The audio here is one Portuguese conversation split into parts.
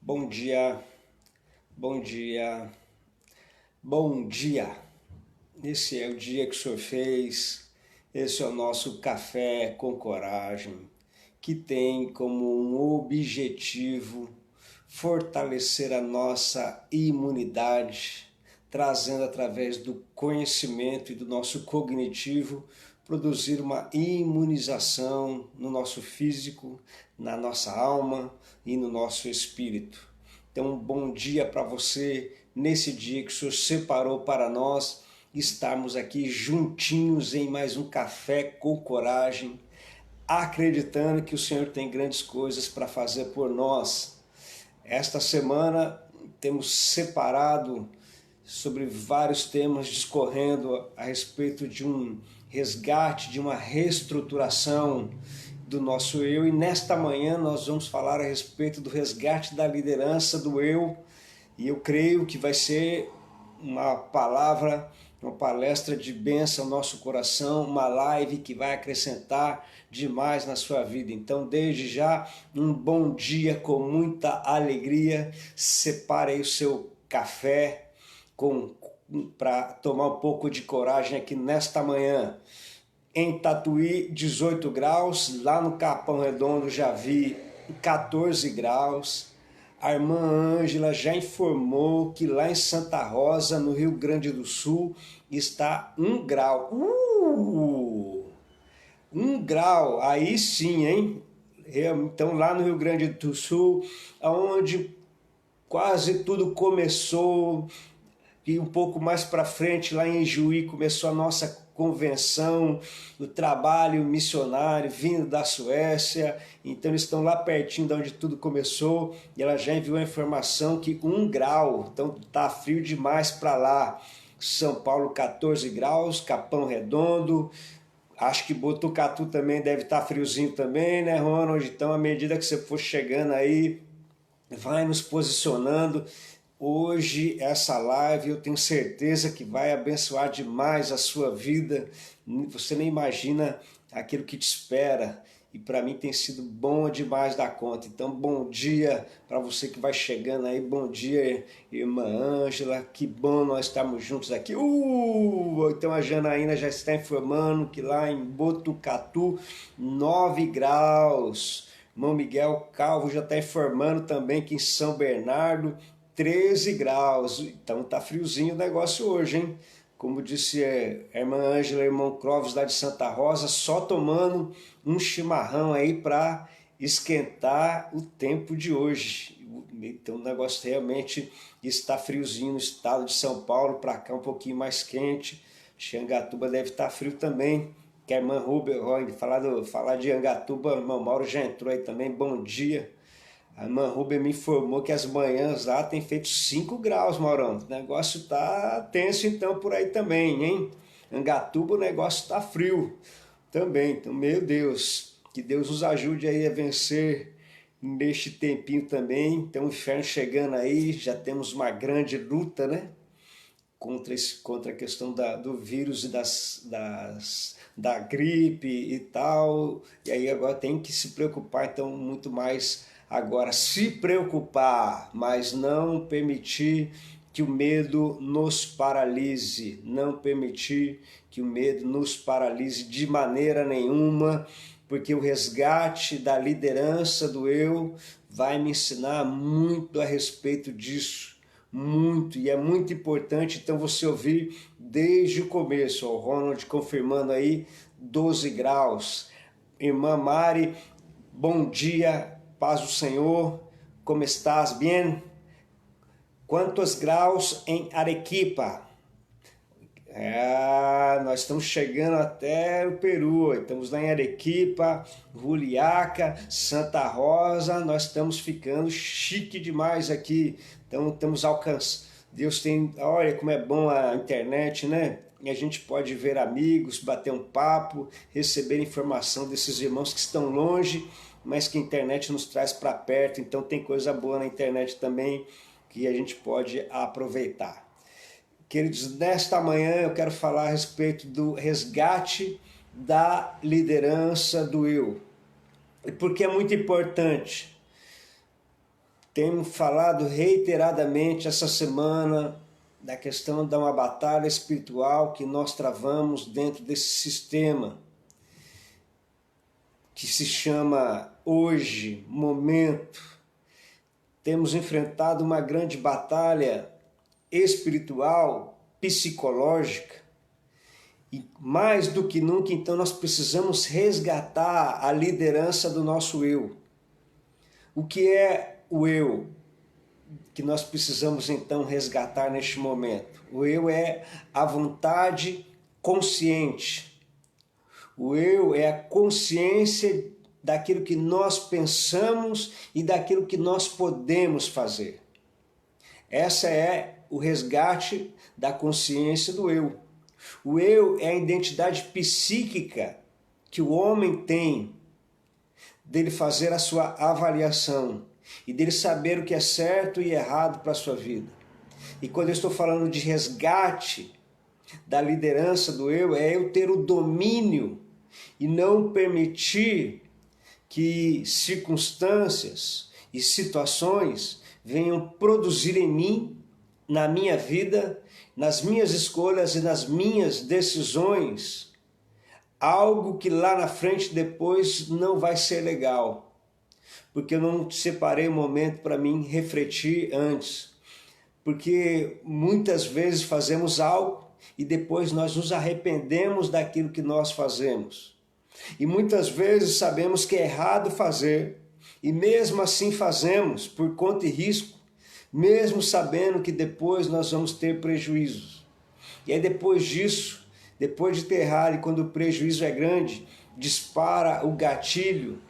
Bom dia, bom dia, bom dia. Esse é o dia que o Senhor fez, esse é o nosso café com coragem, que tem como um objetivo fortalecer a nossa imunidade, trazendo através do conhecimento e do nosso cognitivo, produzir uma imunização no nosso físico, na nossa alma e no nosso espírito. Então, um bom dia para você, nesse dia que o Senhor separou para nós, estarmos aqui juntinhos em mais um café com coragem, acreditando que o Senhor tem grandes coisas para fazer por nós. Esta semana temos separado sobre vários temas, discorrendo a respeito de um resgate, de uma reestruturação do nosso eu, e nesta manhã nós vamos falar a respeito do resgate da liderança do eu, e eu creio que vai ser uma palavra, uma palestra de bênção ao nosso coração, uma live que vai acrescentar demais na sua vida. Então, desde já, um bom dia com muita alegria. Separe aí o seu café para tomar um pouco de coragem aqui nesta manhã. Em Tatuí, 18 graus, lá no Capão Redondo já vi 14 graus. A irmã Ângela já informou que lá em Santa Rosa, no Rio Grande do Sul, está 1 grau. 1 grau, aí sim, hein? Então lá no Rio Grande do Sul, onde quase tudo começou, e um pouco mais para frente, lá em Juí, começou a nossa convenção do trabalho missionário vindo da Suécia. Então eles estão lá pertinho de onde tudo começou, e ela já enviou a informação que 1 grau, então tá frio demais para lá. São Paulo 14 graus, Capão Redondo, acho que Botucatu também deve estar friozinho também, né, Ronald? Então, à medida que você for chegando aí, vai nos posicionando. Hoje, essa live, eu tenho certeza que vai abençoar demais a sua vida. Você nem imagina aquilo que te espera. E para mim tem sido bom demais da conta. Então, bom dia para você que vai chegando aí. Bom dia, irmã Ângela. Que bom nós estarmos juntos aqui. Então a Janaína já está informando que lá em Botucatu, 9 graus. Irmão Miguel Calvo já está informando também que em São Bernardo, 13 graus. Então tá friozinho o negócio hoje, hein? Como disse a irmã Ângela, irmão Clóvis lá de Santa Rosa, só tomando um chimarrão aí para esquentar o tempo de hoje. Então o negócio realmente está friozinho no estado de São Paulo, para cá um pouquinho mais quente. Xangatuba deve estar frio também. Que a irmã Ruber, falar de Angatuba, o irmão Mauro já entrou aí também, bom dia. A irmã Ruber me informou que as manhãs lá tem feito 5 graus, Maurão. O negócio tá tenso então por aí também, hein? Angatuba o negócio tá frio também. Então, meu Deus, que Deus nos ajude aí a vencer neste tempinho também. Então, o inferno chegando aí, já temos uma grande luta, né? Contra a questão do vírus e da gripe e tal. E aí agora tem que se preocupar, então, muito mais. Agora, se preocupar, mas não permitir que o medo nos paralise, não permitir que o medo nos paralise de maneira nenhuma, porque o resgate da liderança do eu vai me ensinar muito a respeito disso, muito, e é muito importante então você ouvir desde o começo. O Ronald confirmando aí 12 graus. Irmã Mari, bom dia. Paz do Senhor, como estás? Bien? Quantos graus em Arequipa? Nós estamos chegando até o Peru, estamos lá em Arequipa, Juliaca, Santa Rosa, nós estamos ficando chique demais aqui, então estamos alcançando. Deus tem, olha como é bom a internet, né? E a gente pode ver amigos, bater um papo, receber informação desses irmãos que estão longe, mas que a internet nos traz para perto. Então tem coisa boa na internet também que a gente pode aproveitar. Queridos, nesta manhã eu quero falar a respeito do resgate da liderança do eu. E porque é muito importante. Temos falado reiteradamente essa semana da questão de uma batalha espiritual que nós travamos dentro desse sistema que se chama hoje, momento. Temos enfrentado uma grande batalha espiritual, psicológica, e mais do que nunca, então, nós precisamos resgatar a liderança do nosso eu. O que é o eu que nós precisamos, então, resgatar neste momento? O eu é a vontade consciente. O eu é a consciência daquilo que nós pensamos e daquilo que nós podemos fazer. Essa é o resgate da consciência do eu. O eu é a identidade psíquica que o homem tem dele fazer a sua avaliação e dele saber o que é certo e errado para a sua vida. E quando eu estou falando de resgate da liderança do eu, é eu ter o domínio e não permitir que circunstâncias e situações venham produzir em mim, na minha vida, nas minhas escolhas e nas minhas decisões, algo que lá na frente depois não vai ser legal, porque eu não separei um momento para mim refletir antes, porque muitas vezes fazemos algo e depois nós nos arrependemos daquilo que nós fazemos. E muitas vezes sabemos que é errado fazer, e mesmo assim fazemos por conta e risco, mesmo sabendo que depois nós vamos ter prejuízos. E aí depois disso, depois de ter errado, e quando o prejuízo é grande, dispara o gatilho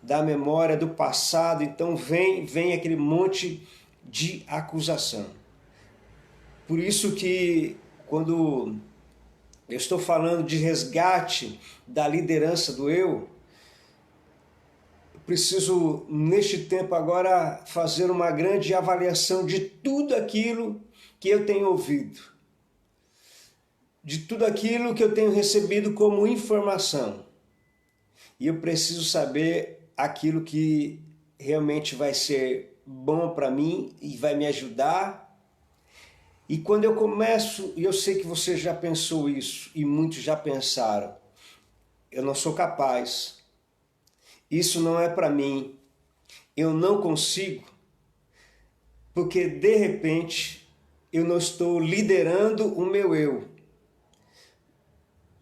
da memória do passado, então vem aquele monte de acusação. Por isso que quando eu estou falando de resgate da liderança do eu preciso, neste tempo agora, fazer uma grande avaliação de tudo aquilo que eu tenho ouvido, de tudo aquilo que eu tenho recebido como informação. E eu preciso saber aquilo que realmente vai ser bom para mim e vai me ajudar. E quando eu começo, e eu sei que você já pensou isso, e muitos já pensaram, eu não sou capaz, isso não é para mim, eu não consigo, porque de repente eu não estou liderando o meu eu.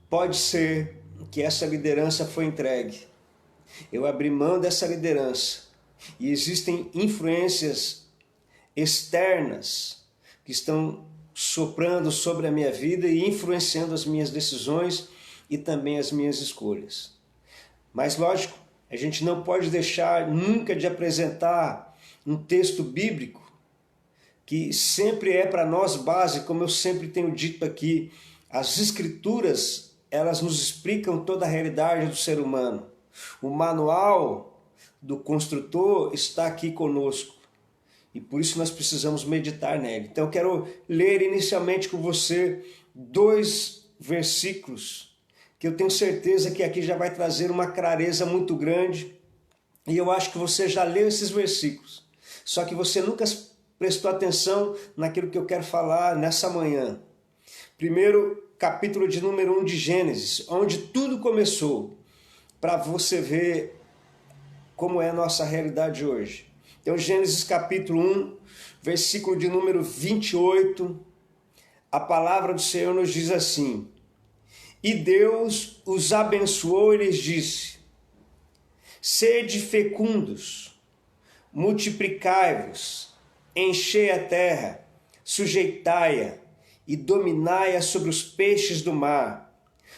Pode ser que essa liderança foi entregue, eu abri mão dessa liderança, e existem influências externas que estão soprando sobre a minha vida e influenciando as minhas decisões e também as minhas escolhas. Mas lógico, a gente não pode deixar nunca de apresentar um texto bíblico que sempre é para nós base, como eu sempre tenho dito aqui, as escrituras, elas nos explicam toda a realidade do ser humano. O manual do construtor está aqui conosco. E por isso nós precisamos meditar nele. Então eu quero ler inicialmente com você 2 versículos, que eu tenho certeza que aqui já vai trazer uma clareza muito grande. E eu acho que você já leu esses versículos. Só que você nunca prestou atenção naquilo que eu quero falar nessa manhã. Primeiro, capítulo de número 1 de Gênesis, onde tudo começou, para você ver como é a nossa realidade hoje. Então, Gênesis capítulo 1, versículo de número 28, a palavra do Senhor nos diz assim: E Deus os abençoou e lhes disse: Sede fecundos, multiplicai-vos, enchei a terra, sujeitai-a e dominai-a sobre os peixes do mar,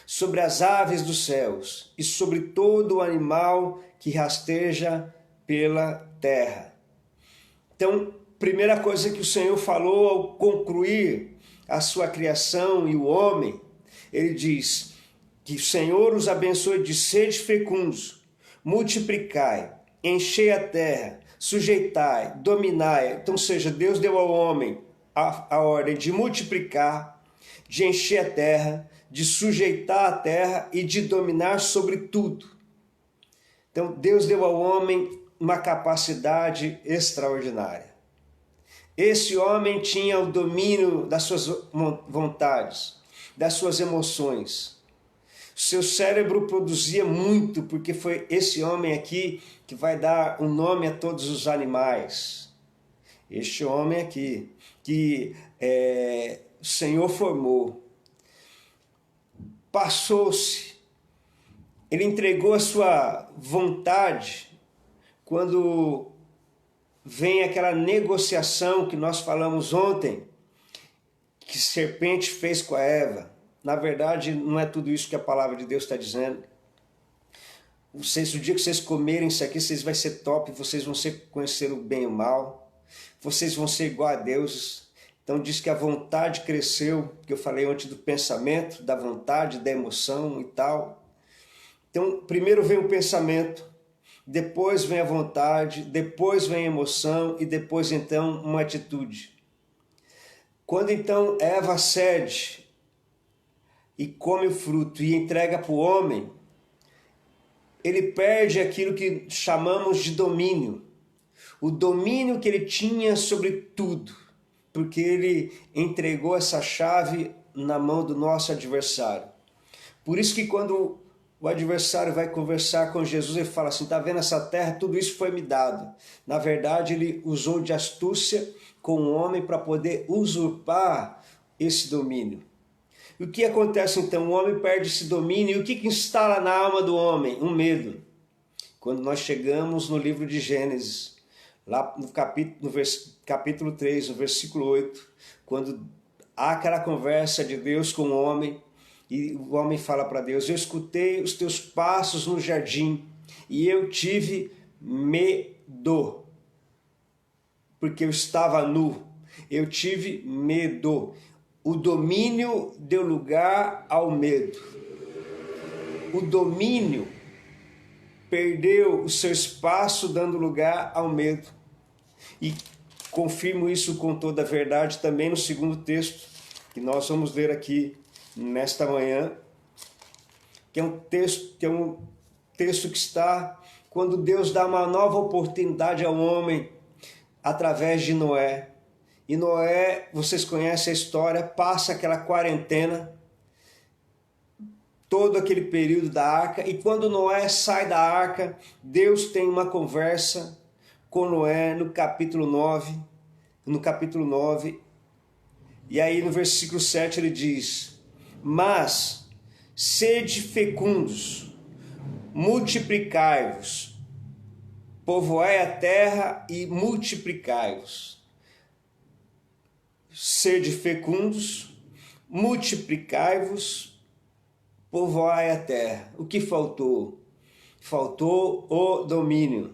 sobre as aves dos céus e sobre todo o animal que rasteja pela terra. Então, primeira coisa que o Senhor falou ao concluir a sua criação e o homem, ele diz que o Senhor os abençoe de sede fecundos, multiplicai, enchei a terra, sujeitai, dominai. Então, seja, Deus deu ao homem a ordem de multiplicar, de encher a terra, de sujeitar a terra e de dominar sobre tudo. Então, Deus deu ao homem uma capacidade extraordinária. Esse homem tinha o domínio das suas vontades, das suas emoções. Seu cérebro produzia muito, porque foi esse homem aqui que vai dar um nome a todos os animais. Este homem aqui, que o Senhor formou. Passou-se. Ele entregou a sua vontade quando vem aquela negociação que nós falamos ontem, que a serpente fez com a Eva. Na verdade, não é tudo isso que a palavra de Deus está dizendo. Vocês, o dia que vocês comerem isso aqui, vocês vão ser top, vocês vão conhecer o bem e o mal, vocês vão ser igual a deuses. Então diz que a vontade cresceu, que eu falei ontem do pensamento, da vontade, da emoção e tal. Então, primeiro vem o pensamento, depois vem a vontade, depois vem a emoção e depois então uma atitude. Quando então Eva cede e come o fruto e entrega para o homem, ele perde aquilo que chamamos de domínio. O domínio que ele tinha sobre tudo, porque ele entregou essa chave na mão do nosso adversário. Por isso que quando o adversário vai conversar com Jesus, ele fala assim, está vendo essa terra? Tudo isso foi me dado. Na verdade, ele usou de astúcia com o homem para poder usurpar esse domínio. E o que acontece então? O homem perde esse domínio. E o que instala na alma do homem? Um medo. Quando nós chegamos no livro de Gênesis, lá no capítulo 3, no versículo 8, quando há aquela conversa de Deus com o homem, e o homem fala para Deus, eu escutei os teus passos no jardim, e eu tive medo, porque eu estava nu, eu tive medo. O domínio deu lugar ao medo. O domínio perdeu o seu espaço, dando lugar ao medo. E confirmo isso com toda a verdade também no segundo texto, que nós vamos ler aqui nesta manhã, que é um texto que está quando Deus dá uma nova oportunidade ao homem através de Noé. E Noé, vocês conhecem a história, passa aquela quarentena, todo aquele período da arca, e quando Noé sai da arca, Deus tem uma conversa com Noé no capítulo 9, e aí no versículo 7 ele diz, mas sede fecundos, multiplicai-vos, povoai a terra e multiplicai-vos. Sede fecundos, multiplicai-vos, povoai a terra. O que faltou? Faltou o domínio,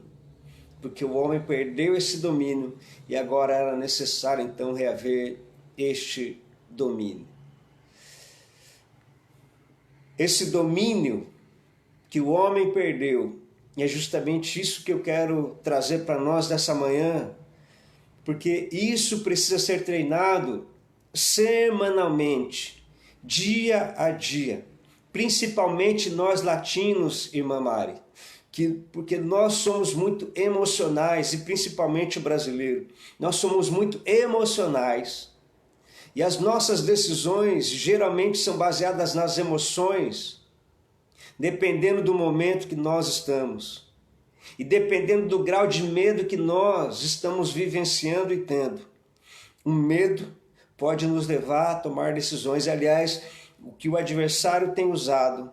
porque o homem perdeu esse domínio e agora era necessário então reaver este domínio. Esse domínio que o homem perdeu, e é justamente isso que eu quero trazer para nós dessa manhã, porque isso precisa ser treinado semanalmente, dia a dia. Principalmente nós latinos, irmã Mari, porque nós somos muito emocionais, e principalmente o brasileiro. Nós somos muito emocionais. E as nossas decisões geralmente são baseadas nas emoções, dependendo do momento que nós estamos. E dependendo do grau de medo que nós estamos vivenciando e tendo. O medo pode nos levar a tomar decisões. Aliás, o que o adversário tem usado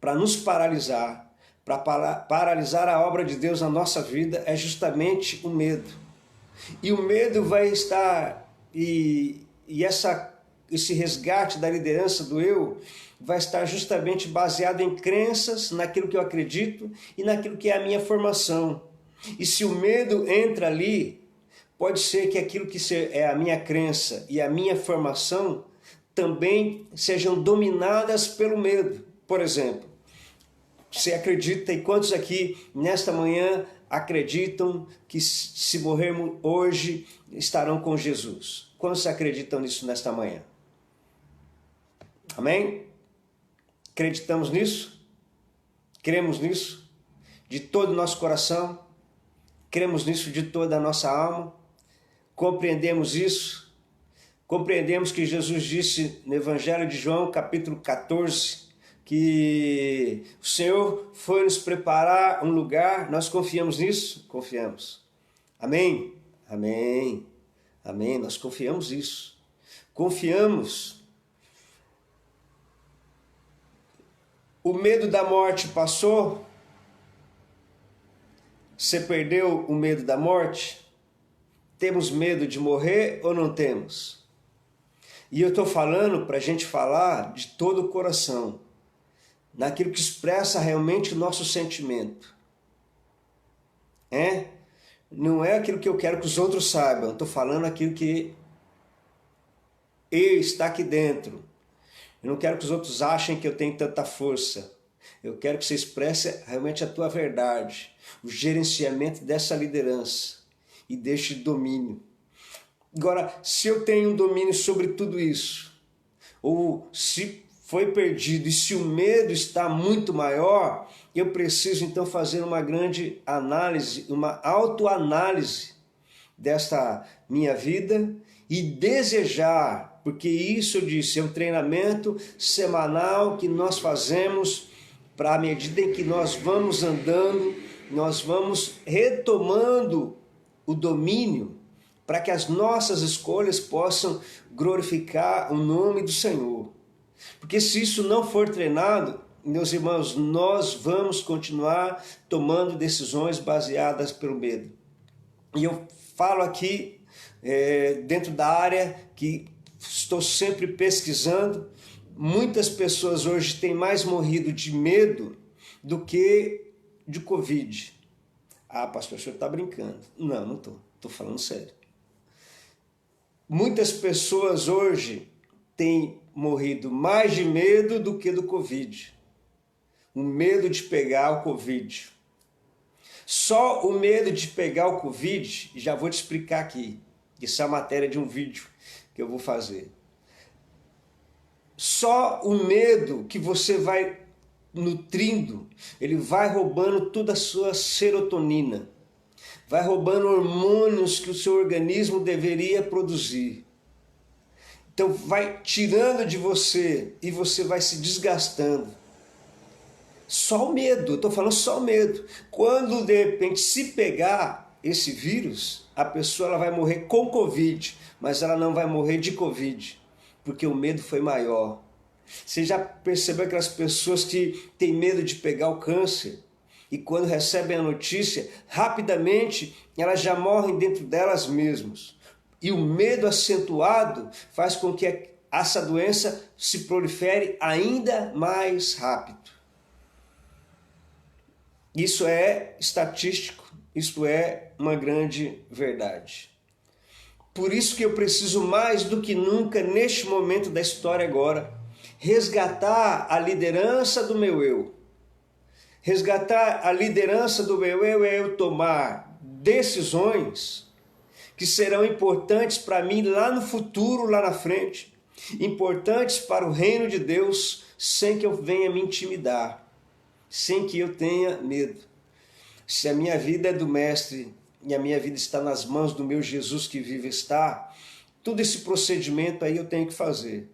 para nos paralisar, para paralisar a obra de Deus na nossa vida, é justamente o medo. E o medo vai estar, esse resgate da liderança do eu, vai estar justamente baseado em crenças, naquilo que eu acredito e naquilo que é a minha formação. E se o medo entra ali, pode ser que aquilo que é a minha crença e a minha formação também sejam dominadas pelo medo. Por exemplo, você acredita, e quantos aqui nesta manhã acreditam que se morrermos hoje estarão com Jesus? Quantos acreditam nisso nesta manhã? Amém? Acreditamos nisso? Cremos nisso? De todo o nosso coração? cremos nisso de toda a nossa alma, compreendemos isso, compreendemos que Jesus disse no Evangelho de João, capítulo 14, que o Senhor foi nos preparar um lugar, nós confiamos nisso? Confiamos. Amém? Amém. Amém, nós confiamos nisso. Confiamos. O medo da morte passou? Você perdeu o medo da morte? Temos medo de morrer ou não temos? E eu estou falando para a gente falar de todo o coração, naquilo que expressa realmente o nosso sentimento. Não é aquilo que eu quero que os outros saibam, estou falando aquilo que está aqui dentro. Eu não quero que os outros achem que eu tenho tanta força. Eu quero que você expresse realmente a tua verdade, o gerenciamento dessa liderança e deste domínio. Agora, se eu tenho um domínio sobre tudo isso, ou se foi perdido e se o medo está muito maior, eu preciso então fazer uma grande análise, uma autoanálise desta minha vida e desejar, porque isso eu disse, é um treinamento semanal que nós fazemos para, à medida em que nós vamos andando, nós vamos retomando o domínio para que as nossas escolhas possam glorificar o nome do Senhor. Porque se isso não for treinado, meus irmãos, nós vamos continuar tomando decisões baseadas pelo medo. E eu falo aqui dentro da área que estou sempre pesquisando, muitas pessoas hoje têm mais morrido de medo do que de Covid. Ah, pastor, o senhor está brincando. Não, não estou. Estou falando sério. Muitas pessoas hoje têm morrido mais de medo do que do Covid. O medo de pegar o Covid. Só o medo de pegar o Covid, já vou te explicar aqui. Isso é a matéria de um vídeo que eu vou fazer. Só o medo que você vai nutrindo, ele vai roubando toda a sua serotonina. Vai roubando hormônios que o seu organismo deveria produzir. Então vai tirando de você e você vai se desgastando. Só o medo, eu estou falando só o medo. Quando de repente se pegar esse vírus, a pessoa ela vai morrer com Covid, mas ela não vai morrer de Covid, porque o medo foi maior. Você já percebeu aquelas pessoas que têm medo de pegar o câncer? E quando recebem a notícia, rapidamente elas já morrem dentro delas mesmas. E o medo acentuado faz com que essa doença se prolifere ainda mais rápido. Isso é estatístico, isso é uma grande verdade. Por isso que eu preciso mais do que nunca, neste momento da história agora, resgatar a liderança do meu eu. Resgatar a liderança do meu eu é eu tomar decisões que serão importantes para mim lá no futuro, lá na frente. Importantes para o reino de Deus, sem que eu venha me intimidar, sem que eu tenha medo. Se a minha vida é do Mestre e a minha vida está nas mãos do meu Jesus que vive está, todo esse procedimento aí eu tenho que fazer.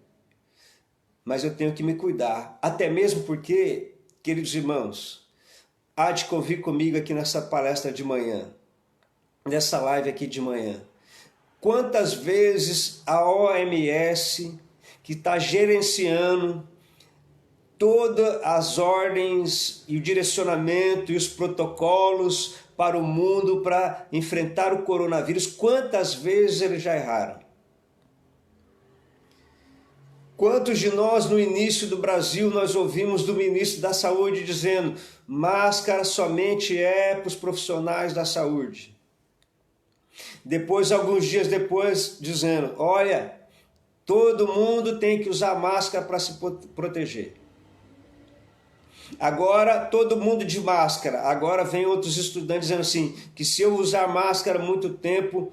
Mas eu tenho que me cuidar, até mesmo porque, queridos irmãos, há de convir comigo aqui nessa palestra de manhã, nessa live aqui de manhã. Quantas vezes a OMS, que está gerenciando todas as ordens e o direcionamento e os protocolos para o mundo para enfrentar o coronavírus, quantas vezes eles já erraram? Quantos de nós no início do Brasil nós ouvimos do ministro da Saúde dizendo máscara somente é para os profissionais da saúde? Depois, alguns dias depois, dizendo, olha, todo mundo tem que usar máscara para se proteger. Agora, todo mundo de máscara. Agora vem outros estudantes dizendo assim, que se eu usar máscara muito tempo,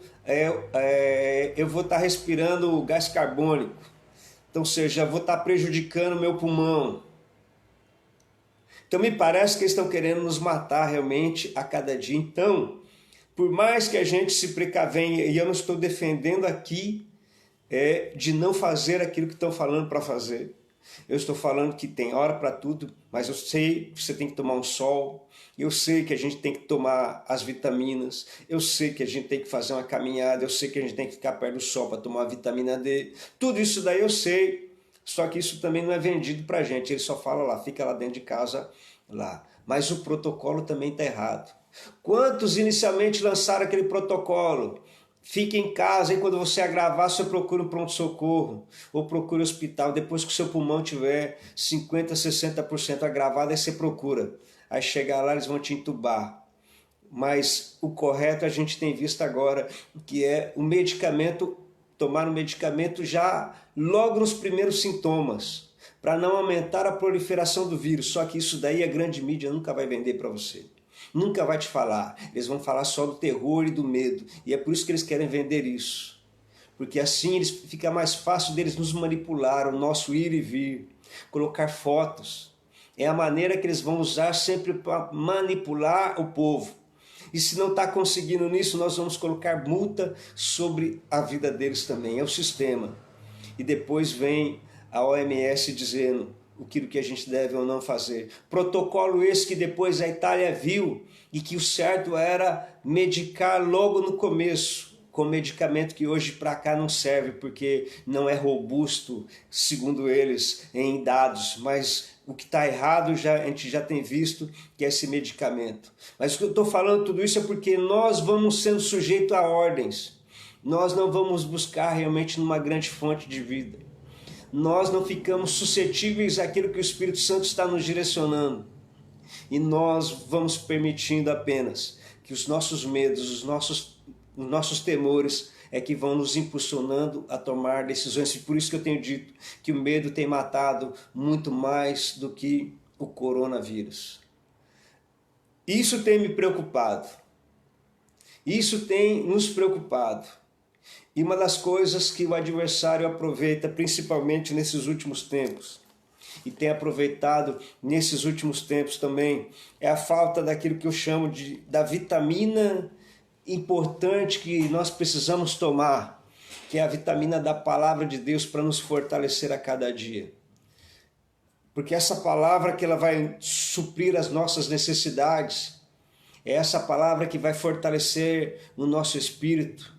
eu vou estar respirando gás carbônico. Então, ou seja, vou estar prejudicando o meu pulmão. Então, me parece que eles estão querendo nos matar realmente a cada dia. Então, Por mais que a gente se precavenha, e eu não estou defendendo aqui de não fazer aquilo que estão falando para fazer. Eu estou falando que tem hora para tudo, mas eu sei que você tem que tomar um sol, eu sei que a gente tem que tomar as vitaminas, eu sei que a gente tem que fazer uma caminhada, eu sei que a gente tem que ficar perto do sol para tomar a vitamina D. Tudo isso daí eu sei, só que isso também não é vendido para a gente, ele só fala lá, fica lá dentro de casa, lá. Mas o protocolo também está errado. Quantos inicialmente lançaram aquele protocolo? Fique em casa e quando você agravar, você procura um pronto-socorro ou procura um hospital. Depois que o seu pulmão tiver 50%, 60% agravado, aí você procura. Aí chegar lá, eles vão te entubar. Mas o correto a gente tem visto agora, que é o medicamento, tomar um medicamento já logo nos primeiros sintomas, para não aumentar a proliferação do vírus. Só que isso daí a grande mídia nunca vai vender para você. Nunca vai te falar, eles vão falar só do terror e do medo, e é por isso que eles querem vender isso, porque assim fica mais fácil deles nos manipular, o nosso ir e vir, colocar fotos, é a maneira que eles vão usar sempre para manipular o povo, e se não está conseguindo nisso, nós vamos colocar multa sobre a vida deles também, é o sistema, e depois vem a OMS dizendo o que a gente deve ou não fazer. Protocolo esse que depois a Itália viu e que o certo era medicar logo no começo, com medicamento que hoje para cá não serve porque não é robusto, segundo eles, em dados, mas o que está errado a gente já tem visto que é esse medicamento. Mas o que eu estou falando tudo isso é porque nós vamos sendo sujeitos a ordens, nós não vamos buscar realmente numa grande fonte de vida. Nós não ficamos suscetíveis àquilo que o Espírito Santo está nos direcionando. E nós vamos permitindo apenas que os nossos medos, os nossos temores é que vão nos impulsionando a tomar decisões. E por isso que eu tenho dito que o medo tem matado muito mais do que o coronavírus. Isso tem me preocupado. Isso tem nos preocupado. E uma das coisas que o adversário aproveita, principalmente nesses últimos tempos, e tem aproveitado nesses últimos tempos também, é a falta daquilo que eu chamo da vitamina importante que nós precisamos tomar, que é a vitamina da palavra de Deus para nos fortalecer a cada dia. Porque essa palavra que ela vai suprir as nossas necessidades, é essa palavra que vai fortalecer o nosso espírito,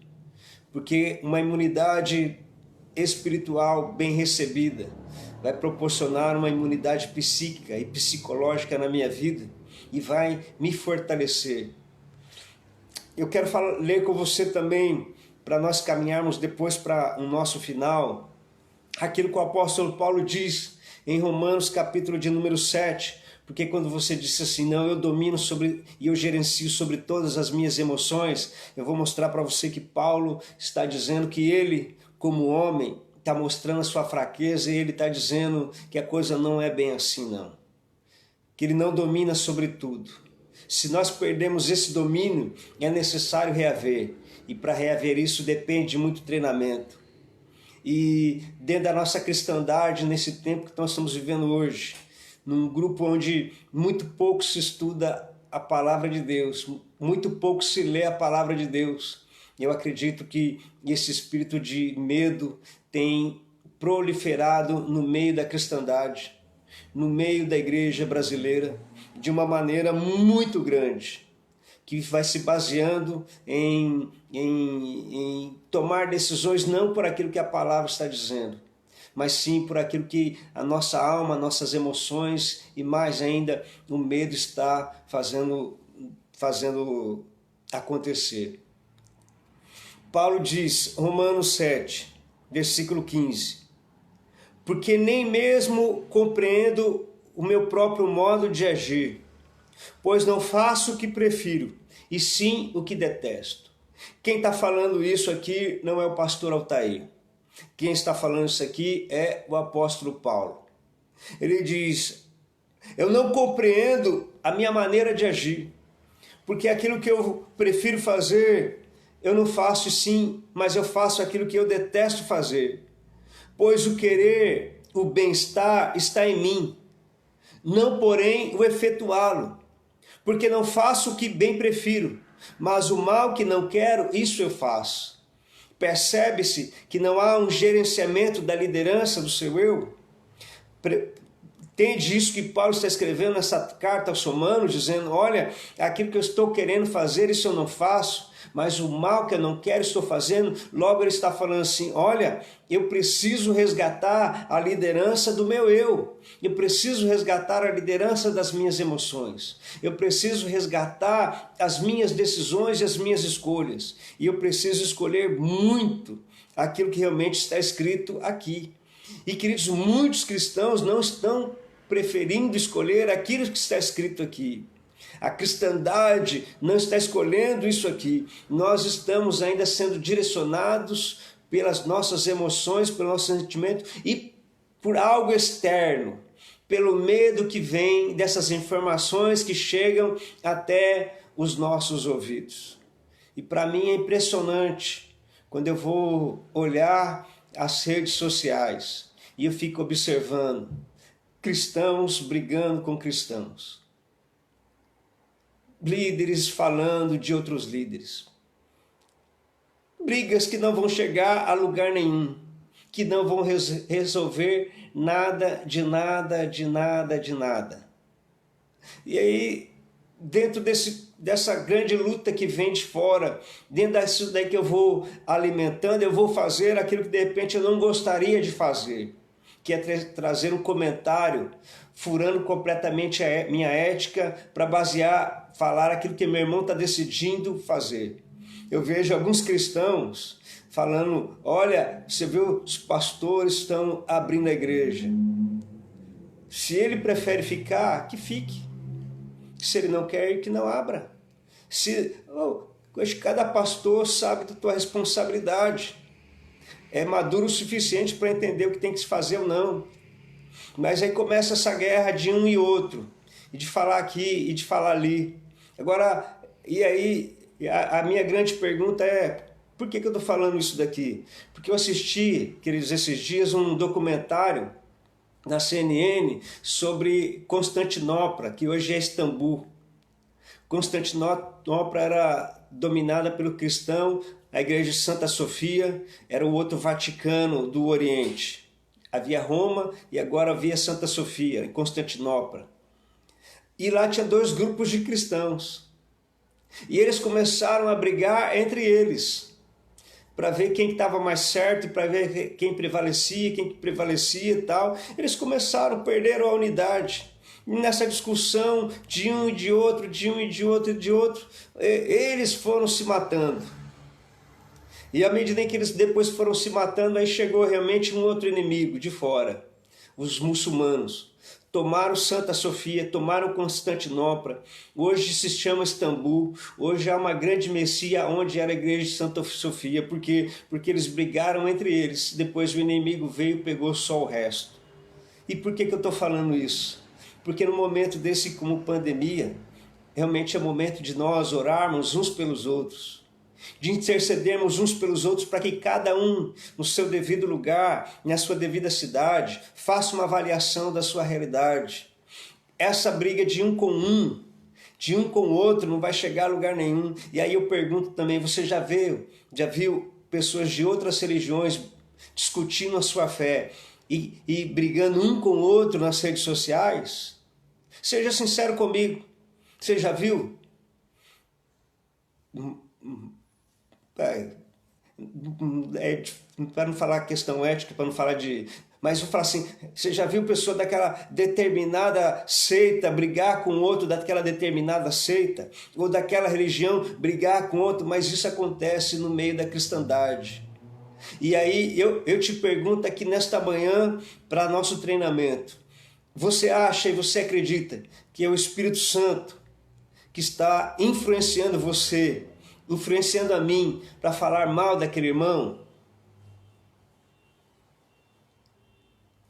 porque uma imunidade espiritual bem recebida vai proporcionar uma imunidade psíquica e psicológica na minha vida e vai me fortalecer. Eu quero ler com você também, para nós caminharmos depois para o nosso final, aquilo que o apóstolo Paulo diz em Romanos capítulo de número 7, porque quando você disse assim, não, eu domino sobre e eu gerencio sobre todas as minhas emoções, eu vou mostrar para você que Paulo está dizendo que ele, como homem, está mostrando a sua fraqueza e ele está dizendo que a coisa não é bem assim, não. Que ele não domina sobre tudo. Se nós perdemos esse domínio, é necessário reaver. E para reaver isso depende de muito treinamento. E dentro da nossa cristandade, nesse tempo que nós estamos vivendo hoje, num grupo onde muito pouco se estuda a palavra de Deus, muito pouco se lê a palavra de Deus. Eu acredito que esse espírito de medo tem proliferado no meio da cristandade, no meio da igreja brasileira, de uma maneira muito grande, que vai se baseando em tomar decisões não por aquilo que a palavra está dizendo, mas sim por aquilo que a nossa alma, nossas emoções e mais ainda o medo está fazendo acontecer. Paulo diz, Romanos 7, versículo 15, porque nem mesmo compreendo o meu próprio modo de agir, pois não faço o que prefiro, e sim o que detesto. Quem está falando isso aqui não é o pastor Altair. Quem está falando isso aqui é o apóstolo Paulo. Ele diz, eu não compreendo a minha maneira de agir, porque aquilo que eu prefiro fazer, eu não faço sim, mas eu faço aquilo que eu detesto fazer. Pois o querer, o bem-estar está em mim, não porém o efetuá-lo, porque não faço o que bem prefiro, mas o mal que não quero, isso eu faço. Percebe-se que não há um gerenciamento da liderança do seu eu? Entende isso que Paulo está escrevendo nessa carta aos Romanos, dizendo, olha, aquilo que eu estou querendo fazer, isso eu não faço, mas o mal que eu não quero estou fazendo. Logo ele está falando assim, olha, eu preciso resgatar a liderança do meu eu preciso resgatar a liderança das minhas emoções, eu preciso resgatar as minhas decisões e as minhas escolhas, e eu preciso escolher muito aquilo que realmente está escrito aqui. E queridos, muitos cristãos não estão preferindo escolher aquilo que está escrito aqui. A cristandade não está escolhendo isso aqui. Nós estamos ainda sendo direcionados pelas nossas emoções, pelo nosso sentimento e por algo externo, pelo medo que vem dessas informações que chegam até os nossos ouvidos. E para mim é impressionante quando eu vou olhar as redes sociais e eu fico observando cristãos brigando com cristãos, líderes falando de outros líderes, brigas que não vão chegar a lugar nenhum, que não vão resolver nada, de nada, de nada, de nada. E aí, dentro dessa grande luta que vem de fora, dentro disso daí que eu vou alimentando, eu vou fazer aquilo que de repente eu não gostaria de fazer, que é trazer um comentário furando completamente a minha ética para basear, falar aquilo que meu irmão está decidindo fazer. Eu vejo alguns cristãos falando, olha, você viu, os pastores estão abrindo a igreja. Se ele prefere ficar, que fique. Se ele não quer, que não abra. Cada pastor sabe da tua responsabilidade. É maduro o suficiente para entender o que tem que se fazer ou não. Mas aí começa essa guerra de um e outro, e de falar aqui e de falar ali. Agora, e aí, a minha grande pergunta é, por que eu estou falando isso daqui? Porque eu assisti, queridos, esses dias um documentário na CNN sobre Constantinopla, que hoje é Istambul. Constantinopla era dominada pelo cristão, a igreja de Santa Sofia era o outro Vaticano do Oriente. Havia Roma e agora havia Santa Sofia, em Constantinopla. E lá tinha dois grupos de cristãos. E eles começaram a brigar entre eles, para ver quem estava mais certo, para ver quem prevalecia e tal. Eles começaram, perderam a unidade. Nessa discussão de um e de outro, eles foram se matando. E à medida em que eles depois foram se matando, aí chegou realmente um outro inimigo de fora, os muçulmanos. Tomaram Santa Sofia, tomaram Constantinopla, hoje se chama Istambul, hoje há uma grande messia onde era a igreja de Santa Sofia, porque eles brigaram entre eles, depois o inimigo veio e pegou só o resto. E por que eu estou falando isso? Porque no momento desse como pandemia, realmente é momento de nós orarmos uns pelos outros, de intercedermos uns pelos outros para que cada um, no seu devido lugar, na sua devida cidade, faça uma avaliação da sua realidade. Essa briga de um com o outro, não vai chegar a lugar nenhum. E aí eu pergunto também, você já viu pessoas de outras religiões discutindo a sua fé e brigando um com o outro nas redes sociais? Seja sincero comigo, você já viu? Para não falar questão ética, para não falar de... Mas eu falo assim, você já viu pessoa daquela determinada seita brigar com outro daquela determinada seita? Ou daquela religião brigar com outro? Mas isso acontece no meio da cristandade. E aí eu te pergunto aqui nesta manhã, para nosso treinamento, você acha e você acredita que é o Espírito Santo que está influenciando você, influenciando a mim para falar mal daquele irmão?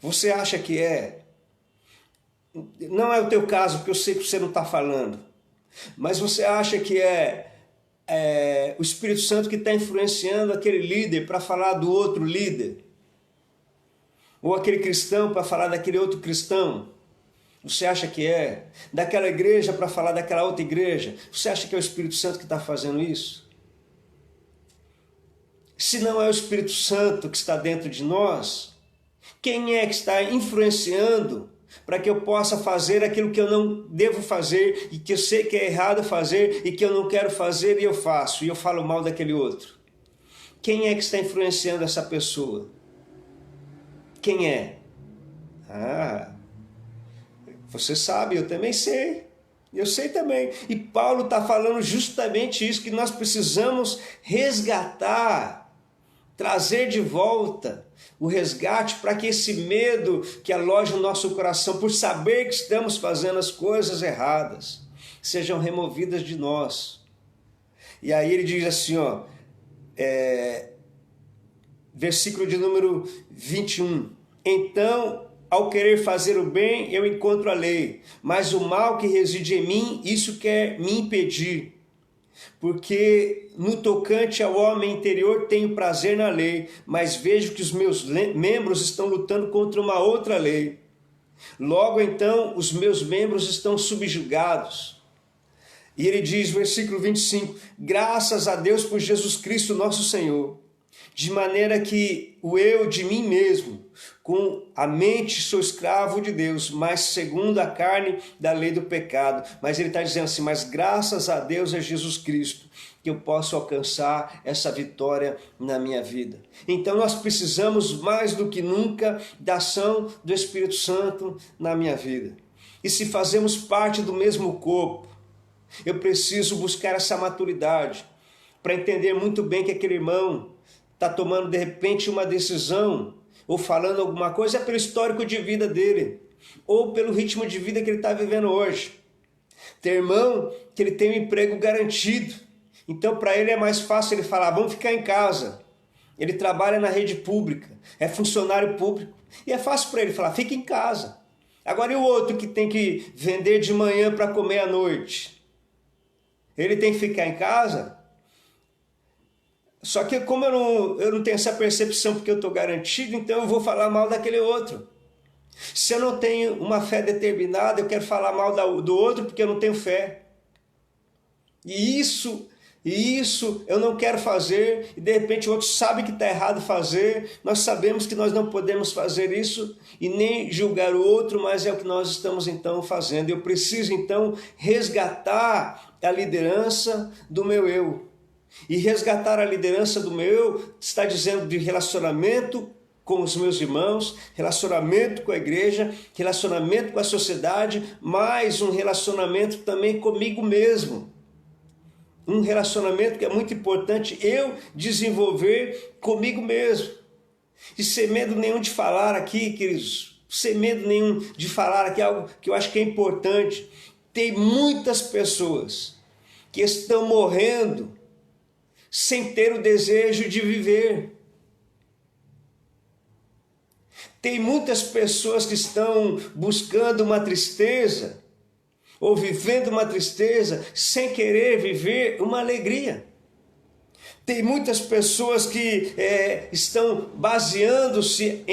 Você acha que é? Não é o teu caso, porque eu sei que você não está falando. Mas você acha que é o Espírito Santo que está influenciando aquele líder para falar do outro líder? Ou aquele cristão para falar daquele outro cristão? Você acha que é? Daquela igreja para falar daquela outra igreja? Você acha que é o Espírito Santo que está fazendo isso? Se não é o Espírito Santo que está dentro de nós, quem é que está influenciando para que eu possa fazer aquilo que eu não devo fazer e que eu sei que é errado fazer e que eu não quero fazer e eu faço, e eu falo mal daquele outro? Quem é que está influenciando essa pessoa? Quem é? Você sabe, eu também sei. Eu sei também. E Paulo está falando justamente isso, que nós precisamos resgatar, trazer de volta o resgate para que esse medo que aloja o nosso coração por saber que estamos fazendo as coisas erradas sejam removidas de nós. E aí ele diz assim, versículo de número 21. Então, ao querer fazer o bem, eu encontro a lei, mas o mal que reside em mim, isso quer me impedir. Porque no tocante ao homem interior tenho prazer na lei, mas vejo que os meus membros estão lutando contra uma outra lei. Logo então, os meus membros estão subjugados. E ele diz, versículo 25, graças a Deus por Jesus Cristo nosso Senhor, de maneira que o eu de mim mesmo, com a mente sou escravo de Deus, mas segundo a carne da lei do pecado. Mas ele está dizendo assim, mas graças a Deus é Jesus Cristo, que eu posso alcançar essa vitória na minha vida. Então nós precisamos mais do que nunca da ação do Espírito Santo na minha vida. E se fazemos parte do mesmo corpo, eu preciso buscar essa maturidade para entender muito bem que aquele irmão está tomando de repente uma decisão ou falando alguma coisa é pelo histórico de vida dele ou pelo ritmo de vida que ele está vivendo hoje. Tem irmão que ele tem um emprego garantido, então para ele é mais fácil ele falar, vamos ficar em casa. Ele trabalha na rede pública, é funcionário público e é fácil para ele falar, fica em casa. Agora e o outro que tem que vender de manhã para comer à noite? Ele tem que ficar em casa? Só que como eu não tenho essa percepção porque eu estou garantido, então eu vou falar mal daquele outro. Se eu não tenho uma fé determinada, eu quero falar mal do outro porque eu não tenho fé. E isso eu não quero fazer, e de repente o outro sabe que está errado fazer, nós sabemos que nós não podemos fazer isso e nem julgar o outro, mas é o que nós estamos então fazendo. Eu preciso então resgatar a liderança do meu eu. E resgatar a liderança do meu eu está dizendo de relacionamento com os meus irmãos, relacionamento com a igreja, relacionamento com a sociedade, mas um relacionamento também comigo mesmo. Um relacionamento que é muito importante eu desenvolver comigo mesmo. E sem medo nenhum de falar aqui, queridos, sem medo nenhum de falar aqui algo que eu acho que é importante. Tem muitas pessoas que estão morrendo sem ter o desejo de viver. Tem muitas pessoas que estão buscando uma tristeza ou vivendo uma tristeza sem querer viver uma alegria. Tem muitas pessoas que estão baseando-se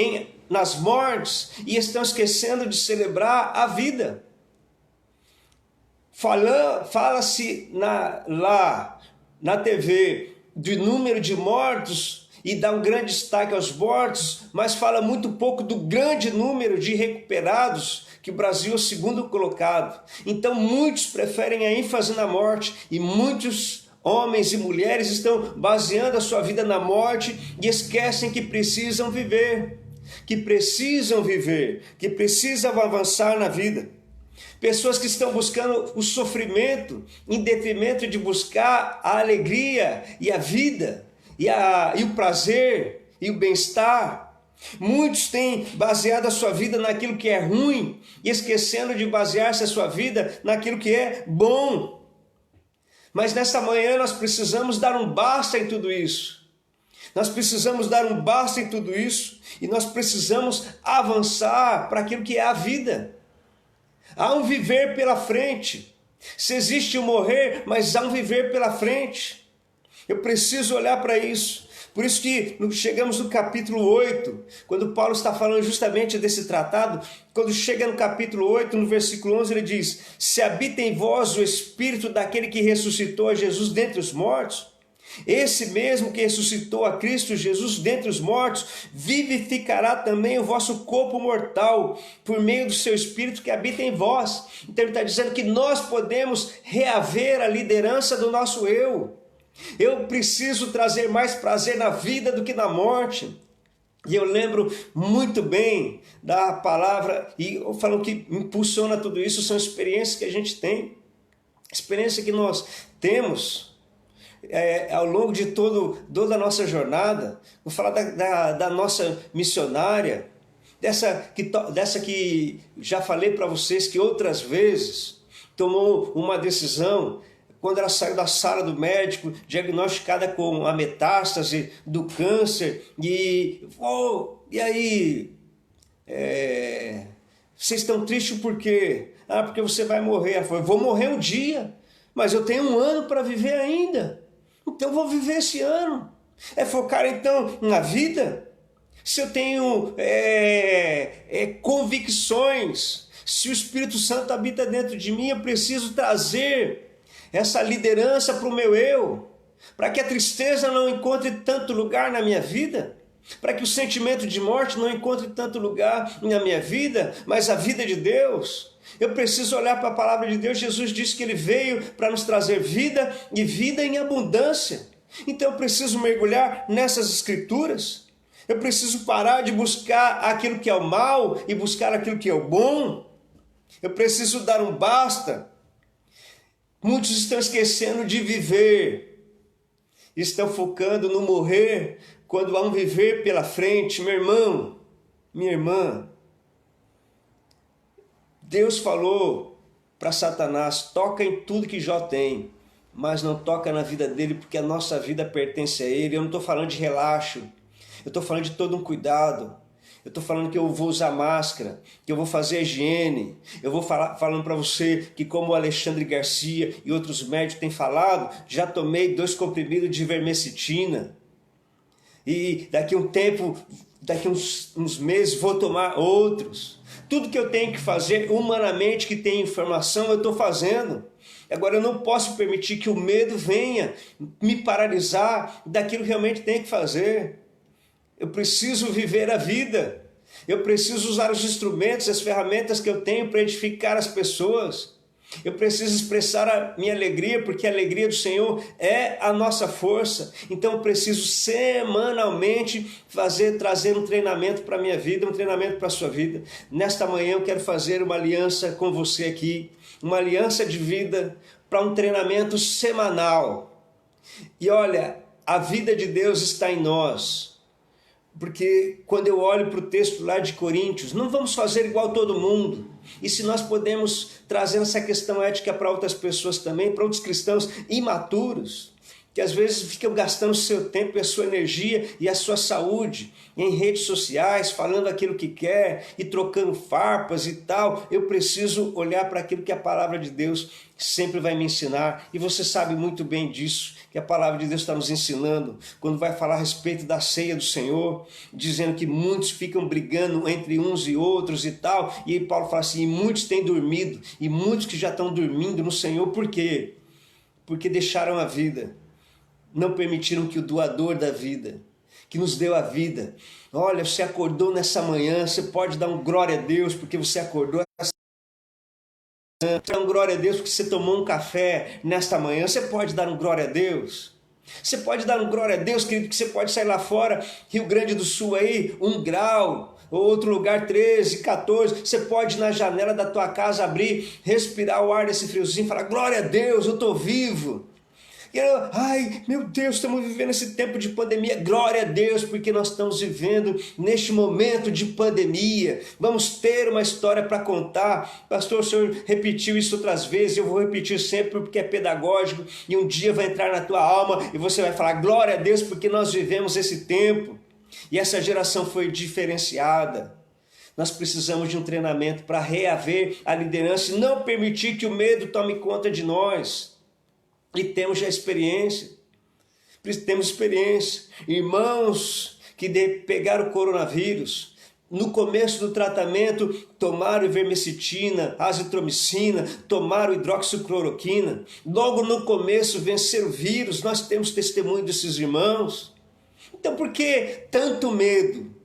nas mortes e estão esquecendo de celebrar a vida. Fala-se lá na TV do número de mortos e dá um grande destaque aos mortos, mas fala muito pouco do grande número de recuperados, que o Brasil é o segundo colocado. Então muitos preferem a ênfase na morte e muitos homens e mulheres estão baseando a sua vida na morte e esquecem que precisam viver, que precisam avançar na vida. Pessoas que estão buscando o sofrimento em detrimento de buscar a alegria e a vida e o prazer e o bem-estar. Muitos têm baseado a sua vida naquilo que é ruim e esquecendo de basear-se a sua vida naquilo que é bom. Mas nesta manhã nós precisamos dar um basta em tudo isso. Nós precisamos dar um basta em tudo isso e nós precisamos avançar para aquilo que é a vida. Há um viver pela frente. Se existe um morrer, mas há um viver pela frente. Eu preciso olhar para isso, Por isso que chegamos no capítulo 8, quando Paulo está falando justamente desse tratado, quando chega no capítulo 8, no versículo 11, ele diz: se habita em vós o Espírito daquele que ressuscitou a Jesus dentre os mortos, esse mesmo que ressuscitou a Cristo Jesus dentre os mortos, vivificará também o vosso corpo mortal, por meio do seu Espírito que habita em vós. Então ele está dizendo que nós podemos reaver a liderança do nosso eu. Eu preciso trazer mais prazer na vida do que na morte. E eu lembro muito bem da palavra, e eu falo que impulsiona tudo isso, são experiências que a gente tem, experiência que nós temos ao longo de toda a nossa jornada. Vou falar da nossa missionária, dessa que já falei para vocês que outras vezes tomou uma decisão, quando ela saiu da sala do médico, diagnosticada com a metástase do câncer, e aí, vocês estão tristes por quê? Porque você vai morrer. Ela falou: eu vou morrer um dia, mas eu tenho um ano para viver ainda, então eu vou viver esse ano. É focar então na vida. Se eu tenho convicções, se o Espírito Santo habita dentro de mim, eu preciso trazer essa liderança para o meu eu, para que a tristeza não encontre tanto lugar na minha vida, para que o sentimento de morte não encontre tanto lugar na minha vida, mas a vida de Deus. Eu preciso olhar para a palavra de Deus. Jesus disse que Ele veio para nos trazer vida e vida em abundância. Então eu preciso mergulhar nessas escrituras. Eu preciso parar de buscar aquilo que é o mal e buscar aquilo que é o bom. Eu preciso dar um basta. Muitos estão esquecendo de viver, estão focando no morrer, quando há um viver pela frente. Meu irmão, minha irmã, Deus falou para Satanás: toca em tudo que Jó tem, mas não toca na vida dele, porque a nossa vida pertence a ele. Eu não estou falando de relaxo, eu estou falando de todo um cuidado. Eu estou falando que eu vou usar máscara, que eu vou fazer a higiene. Eu vou falando para você que, como o Alexandre Garcia e outros médicos têm falado, já tomei 2 comprimidos de ivermectina. E daqui a um tempo, daqui a uns meses, vou tomar outros. Tudo que eu tenho que fazer humanamente, que tem informação, eu estou fazendo. Agora eu não posso permitir que o medo venha me paralisar daquilo que realmente tenho que fazer. Eu preciso viver a vida. Eu preciso usar os instrumentos, as ferramentas que eu tenho para edificar as pessoas. Eu preciso expressar a minha alegria, porque a alegria do Senhor é a nossa força. Então eu preciso semanalmente trazer um treinamento para a minha vida, um treinamento para a sua vida. Nesta manhã eu quero fazer uma aliança com você aqui, uma aliança de vida para um treinamento semanal. E olha, a vida de Deus está em nós. Porque quando eu olho para o texto lá de Coríntios, não vamos fazer igual todo mundo. E se nós podemos trazer essa questão ética para outras pessoas também, para outros cristãos imaturos, que às vezes ficam gastando o seu tempo e a sua energia e a sua saúde em redes sociais, falando aquilo que quer e trocando farpas e tal. Eu preciso olhar para aquilo que a palavra de Deus sempre vai me ensinar. E você sabe muito bem disso, que a palavra de Deus está nos ensinando, quando vai falar a respeito da ceia do Senhor, dizendo que muitos ficam brigando entre uns e outros e tal, e aí Paulo fala assim: e muitos têm dormido, e muitos que já estão dormindo no Senhor. Por quê? Porque deixaram a vida, não permitiram que o doador da vida, que nos deu a vida, olha, você acordou nessa manhã, você pode dar um glória a Deus porque você acordou essa manhã, dar um glória a Deus porque você tomou um café nesta manhã, você pode dar um glória a Deus. Você pode dar um glória a Deus, querido, que você pode sair lá fora, Rio Grande do Sul aí, 1 grau, ou outro lugar 13, 14, você pode ir na janela da tua casa abrir, respirar o ar desse friozinho e falar: glória a Deus, eu estou vivo. E eu, ai, meu Deus, estamos vivendo esse tempo de pandemia. Glória a Deus, porque nós estamos vivendo neste momento de pandemia. Vamos ter uma história para contar. Pastor, o senhor repetiu isso outras vezes, eu vou repetir sempre porque é pedagógico, e um dia vai entrar na tua alma e você vai falar: glória a Deus, porque nós vivemos esse tempo. E essa geração foi diferenciada. Nós precisamos de um treinamento para reaver a liderança e não permitir que o medo tome conta de nós. E temos já experiência. temos experiência. Irmãos que pegaram o coronavírus, no começo do tratamento, tomaram ivermectina, azitromicina, tomaram hidroxicloroquina. Logo no começo, venceram o vírus. Nós temos testemunho desses irmãos. Então, por que tanto medo?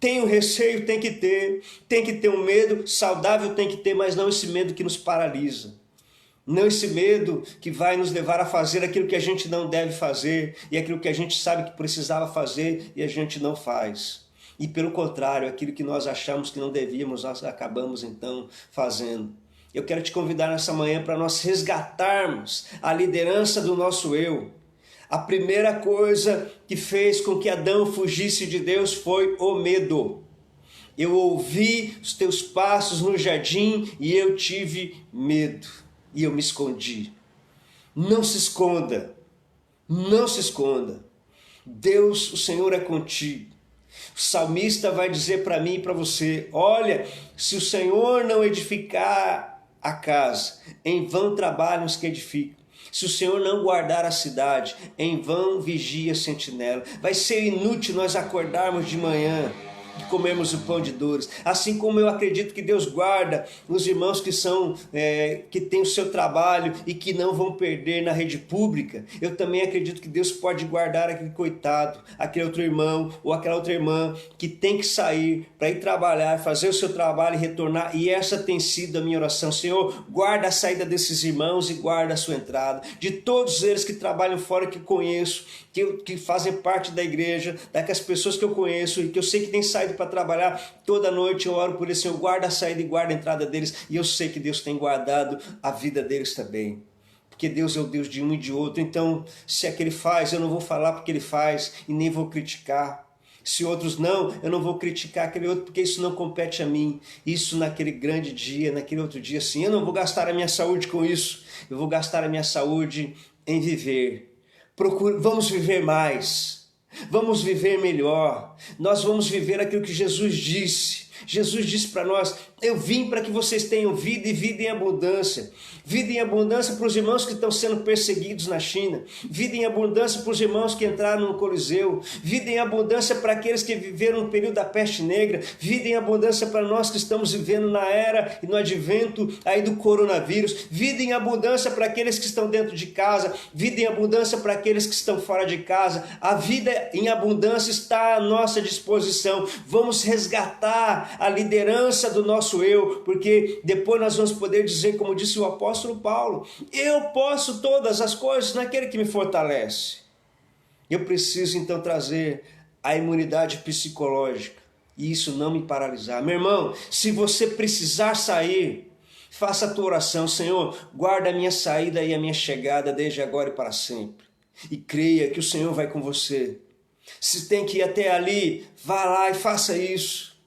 Tem o receio, tem que ter um medo saudável, tem que ter, mas não esse medo que nos paralisa. Não esse medo que vai nos levar a fazer aquilo que a gente não deve fazer e aquilo que a gente sabe que precisava fazer e a gente não faz. E pelo contrário, aquilo que nós achamos que não devíamos, nós acabamos então fazendo. Eu quero te convidar nessa manhã para nós resgatarmos a liderança do nosso eu. A primeira coisa que fez com que Adão fugisse de Deus foi o medo. Eu ouvi os teus passos no jardim e eu tive medo. E eu me escondi. Não se esconda. Não se esconda. Deus, o Senhor é contigo. O salmista vai dizer para mim e para você: olha, se o Senhor não edificar a casa, em vão trabalham os que edificam. Se o Senhor não guardar a cidade, em vão vigia a sentinela. Vai ser inútil nós acordarmos de manhã e comermos o pão de dores. Assim como eu acredito que Deus guarda os irmãos que têm o seu trabalho e que não vão perder na rede pública, eu também acredito que Deus pode guardar aquele coitado, aquele outro irmão ou aquela outra irmã que tem que sair para ir trabalhar, fazer o seu trabalho e retornar. E essa tem sido a minha oração: Senhor, guarda a saída desses irmãos e guarda a sua entrada. De todos eles que trabalham fora, que conheço, que fazem parte da igreja, daquelas pessoas que eu conheço e que eu sei que têm saído para trabalhar, toda noite eu oro por eles: Senhor, guarda a saída e guarda a entrada deles. E eu sei que Deus tem guardado a vida deles também, porque Deus é o Deus de um e de outro. Então, se é que Ele faz, eu não vou falar porque Ele faz e nem vou criticar. Se outros não, eu não vou criticar aquele outro, porque isso não compete a mim. Isso naquele grande dia, naquele outro dia, sim. Eu não vou gastar a minha saúde com isso. Eu vou gastar a minha saúde em viver. Vamos viver mais. Vamos viver melhor. Nós vamos viver aquilo que Jesus disse. Jesus disse para nós: eu vim para que vocês tenham vida e vida em abundância. Vida em abundância para os irmãos que estão sendo perseguidos na China. Vida em abundância para os irmãos que entraram no Coliseu. Vida em abundância para aqueles que viveram no período da peste negra. Vida em abundância para nós que estamos vivendo na era e no advento aí do coronavírus. Vida em abundância para aqueles que estão dentro de casa. Vida em abundância para aqueles que estão fora de casa. A vida em abundância está à nossa disposição. Vamos resgatar a liderança do nosso eu, porque depois nós vamos poder dizer, como disse o apóstolo Paulo: eu posso todas as coisas naquele que me fortalece. Eu preciso então trazer a imunidade psicológica e isso não me paralisar. Meu irmão, se você precisar sair, faça a tua oração: Senhor, guarda a minha saída e a minha chegada desde agora e para sempre. E creia que o Senhor vai com você. Se tem que ir até ali, vá lá e faça isso.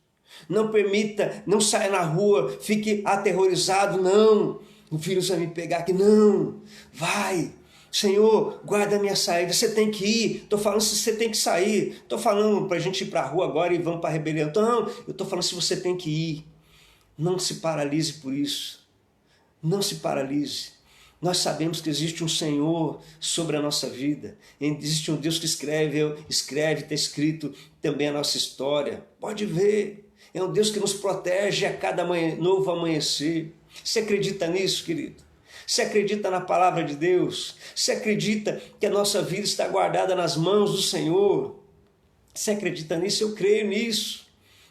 Não permita, não saia na rua, fique aterrorizado: não, o vírus vai me pegar aqui. Não, vai. Senhor, guarda a minha saída. Você tem que ir. Estou falando se você tem que sair. Estou falando para a gente ir para a rua agora e vamos para a rebelião. Então, não, eu estou falando se você tem que ir. Não se paralise por isso. Não se paralise. Nós sabemos que existe um Senhor sobre a nossa vida. Existe um Deus que escreve, está escrito também a nossa história. Pode ver. É um Deus que nos protege a cada novo amanhecer. Você acredita nisso, querido? Você acredita na palavra de Deus? Você acredita que a nossa vida está guardada nas mãos do Senhor? Você acredita nisso? Eu creio nisso.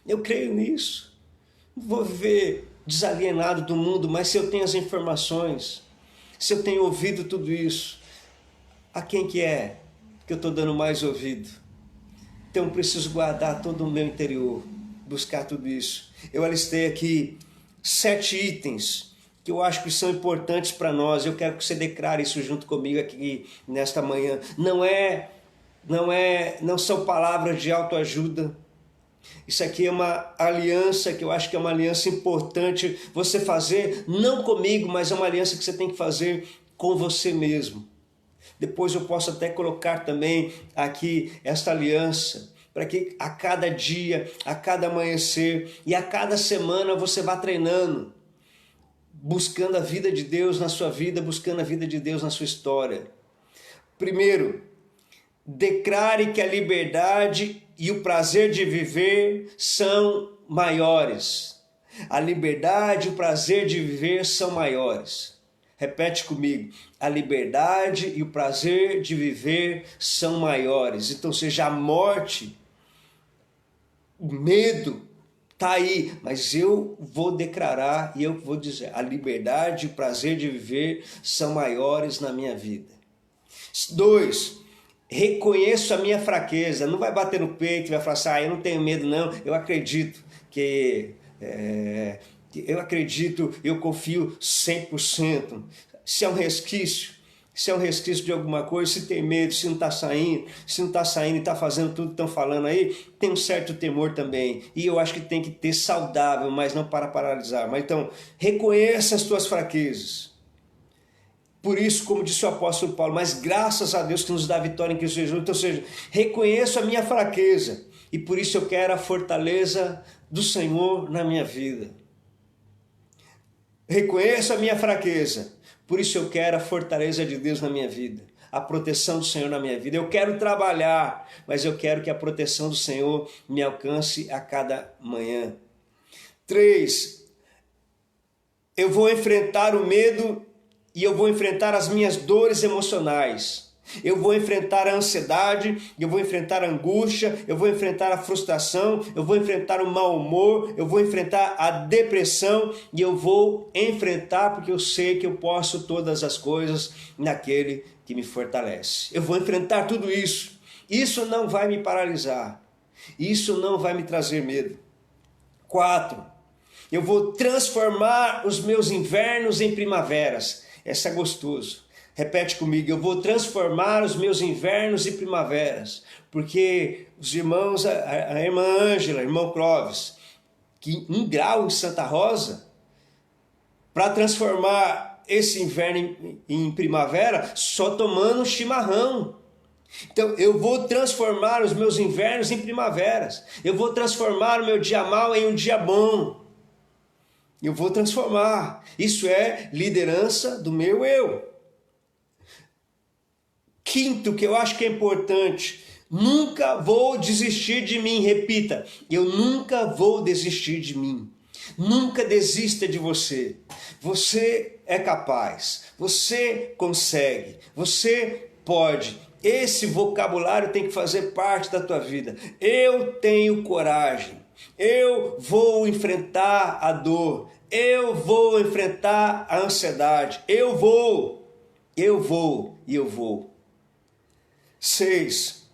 Eu creio nisso. Não vou viver desalienado do mundo, mas se eu tenho as informações, se eu tenho ouvido tudo isso, a quem que é que eu estou dando mais ouvido? Então eu preciso guardar todo o meu interior, buscar tudo isso. Eu alistei aqui 7 itens que eu acho que são importantes para nós. Eu quero que você declare isso junto comigo aqui nesta manhã. Não são palavras de autoajuda. Isso aqui é uma aliança que eu acho que é uma aliança importante você fazer, não comigo, mas é uma aliança que você tem que fazer com você mesmo. Depois eu posso até colocar também aqui esta aliança, para que a cada dia, a cada amanhecer e a cada semana você vá treinando, buscando a vida de Deus na sua vida, buscando a vida de Deus na sua história. Primeiro, declare que a liberdade e o prazer de viver são maiores. A liberdade e o prazer de viver são maiores. Repete comigo. A liberdade e o prazer de viver são maiores. Então, seja a morte, o medo, está aí, mas eu vou declarar e eu vou dizer, a liberdade e o prazer de viver são maiores na minha vida. 2, reconheço a minha fraqueza. Não vai bater no peito e vai falar assim, eu não tenho medo não, eu acredito que... eu confio 100%. Se é um resquício de alguma coisa, se tem medo, se não está saindo e está fazendo tudo que estão falando aí, tem um certo temor também. E eu acho que tem que ter saudável, mas não para paralisar. Mas então, reconheça as tuas fraquezas. Por isso, como disse o apóstolo Paulo, mas graças a Deus que nos dá vitória em Cristo Jesus. Então, ou seja, reconheço a minha fraqueza e por isso eu quero a fortaleza do Senhor na minha vida. Reconheço a minha fraqueza, por isso eu quero a fortaleza de Deus na minha vida, a proteção do Senhor na minha vida. Eu quero trabalhar, mas eu quero que a proteção do Senhor me alcance a cada manhã. 3, eu vou enfrentar o medo e eu vou enfrentar as minhas dores emocionais. Eu vou enfrentar a ansiedade, eu vou enfrentar a angústia, eu vou enfrentar a frustração, eu vou enfrentar o mau humor, eu vou enfrentar a depressão e eu vou enfrentar porque eu sei que eu posso todas as coisas naquele que me fortalece. Eu vou enfrentar tudo isso. Isso não vai me paralisar. Isso não vai me trazer medo. 4, eu vou transformar os meus invernos em primaveras. Essa é gostoso. Repete comigo, eu vou transformar os meus invernos em primaveras, porque os irmãos, a irmã Ângela, irmão Clóvis, que 1 grau em Santa Rosa, para transformar esse inverno em primavera, só tomando chimarrão. Então eu vou transformar os meus invernos em primaveras, eu vou transformar o meu dia mau em um dia bom, eu vou transformar. Isso é liderança do meu eu. 5, que eu acho que é importante, nunca vou desistir de mim. Repita, eu nunca vou desistir de mim. Nunca desista de você. Você é capaz, você consegue, você pode. Esse vocabulário tem que fazer parte da tua vida. Eu tenho coragem, eu vou enfrentar a dor, eu vou enfrentar a ansiedade, eu vou. 6,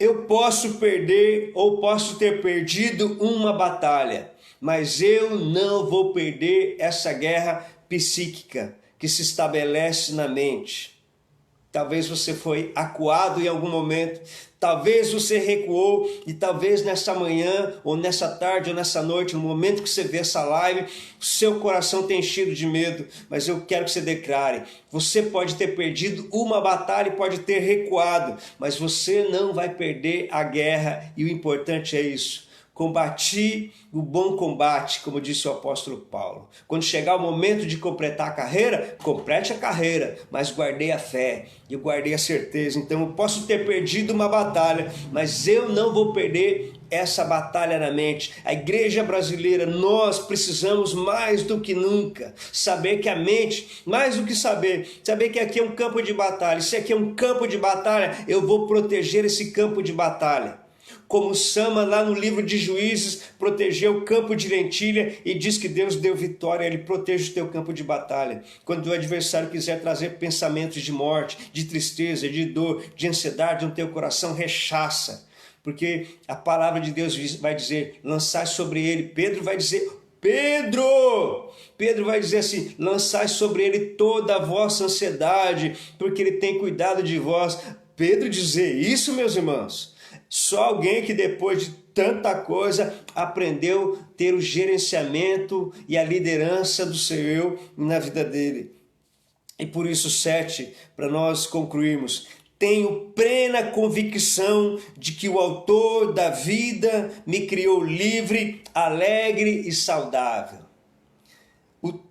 eu posso perder ou posso ter perdido uma batalha, mas eu não vou perder essa guerra psíquica que se estabelece na mente. Talvez você foi acuado em algum momento, talvez você recuou e talvez nessa manhã, ou nessa tarde, ou nessa noite, no momento que você vê essa live, o seu coração tem enchido de medo, mas eu quero que você declare, você pode ter perdido uma batalha e pode ter recuado, mas você não vai perder a guerra e o importante é isso. Combati o bom combate, como disse o apóstolo Paulo. Quando chegar o momento de completar a carreira, complete a carreira, mas guardei a fé, eu guardei a certeza. Então eu posso ter perdido uma batalha, mas eu não vou perder essa batalha na mente. A igreja brasileira, nós precisamos mais do que nunca saber que a mente, mais do que saber que aqui é um campo de batalha. Se aqui é um campo de batalha, eu vou proteger esse campo de batalha. Como Sama lá no livro de Juízes protegeu o campo de lentilha e diz que Deus deu vitória, Ele protege o teu campo de batalha. Quando o adversário quiser trazer pensamentos de morte, de tristeza, de dor, de ansiedade no teu coração, rechaça. Porque a palavra de Deus vai dizer, lançai sobre ele. Pedro vai dizer assim, lançai sobre ele toda a vossa ansiedade, porque ele tem cuidado de vós. Pedro dizer isso, meus irmãos, só alguém que depois de tanta coisa aprendeu a ter o gerenciamento e a liderança do seu eu na vida dele. E por isso 7, para nós concluirmos, tenho plena convicção de que o autor da vida me criou livre, alegre e saudável.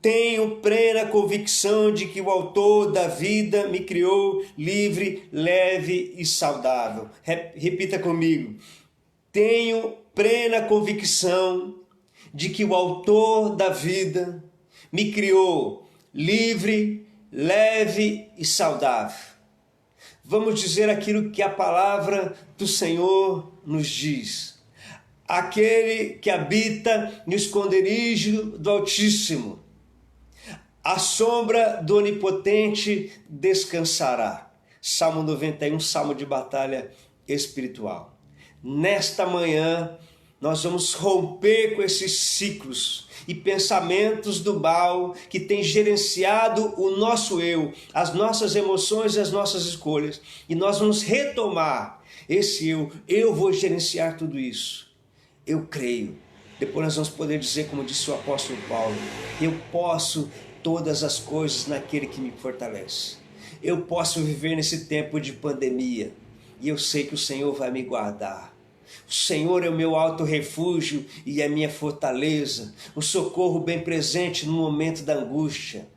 Tenho plena convicção de que o autor da vida me criou livre, leve e saudável. Repita comigo. Tenho plena convicção de que o autor da vida me criou livre, leve e saudável. Vamos dizer aquilo que a palavra do Senhor nos diz. Aquele que habita no esconderijo do Altíssimo, à sombra do Onipotente descansará. Salmo 91, salmo de batalha espiritual. Nesta manhã, nós vamos romper com esses ciclos e pensamentos do mal que tem gerenciado o nosso eu, as nossas emoções e as nossas escolhas. E nós vamos retomar esse eu. Eu vou gerenciar tudo isso. Eu creio. Depois nós vamos poder dizer, como disse o apóstolo Paulo, eu posso todas as coisas naquele que me fortalece. Eu posso viver nesse tempo de pandemia e eu sei que o Senhor vai me guardar. O Senhor é o meu alto refúgio e a minha fortaleza, o socorro bem presente no momento da angústia.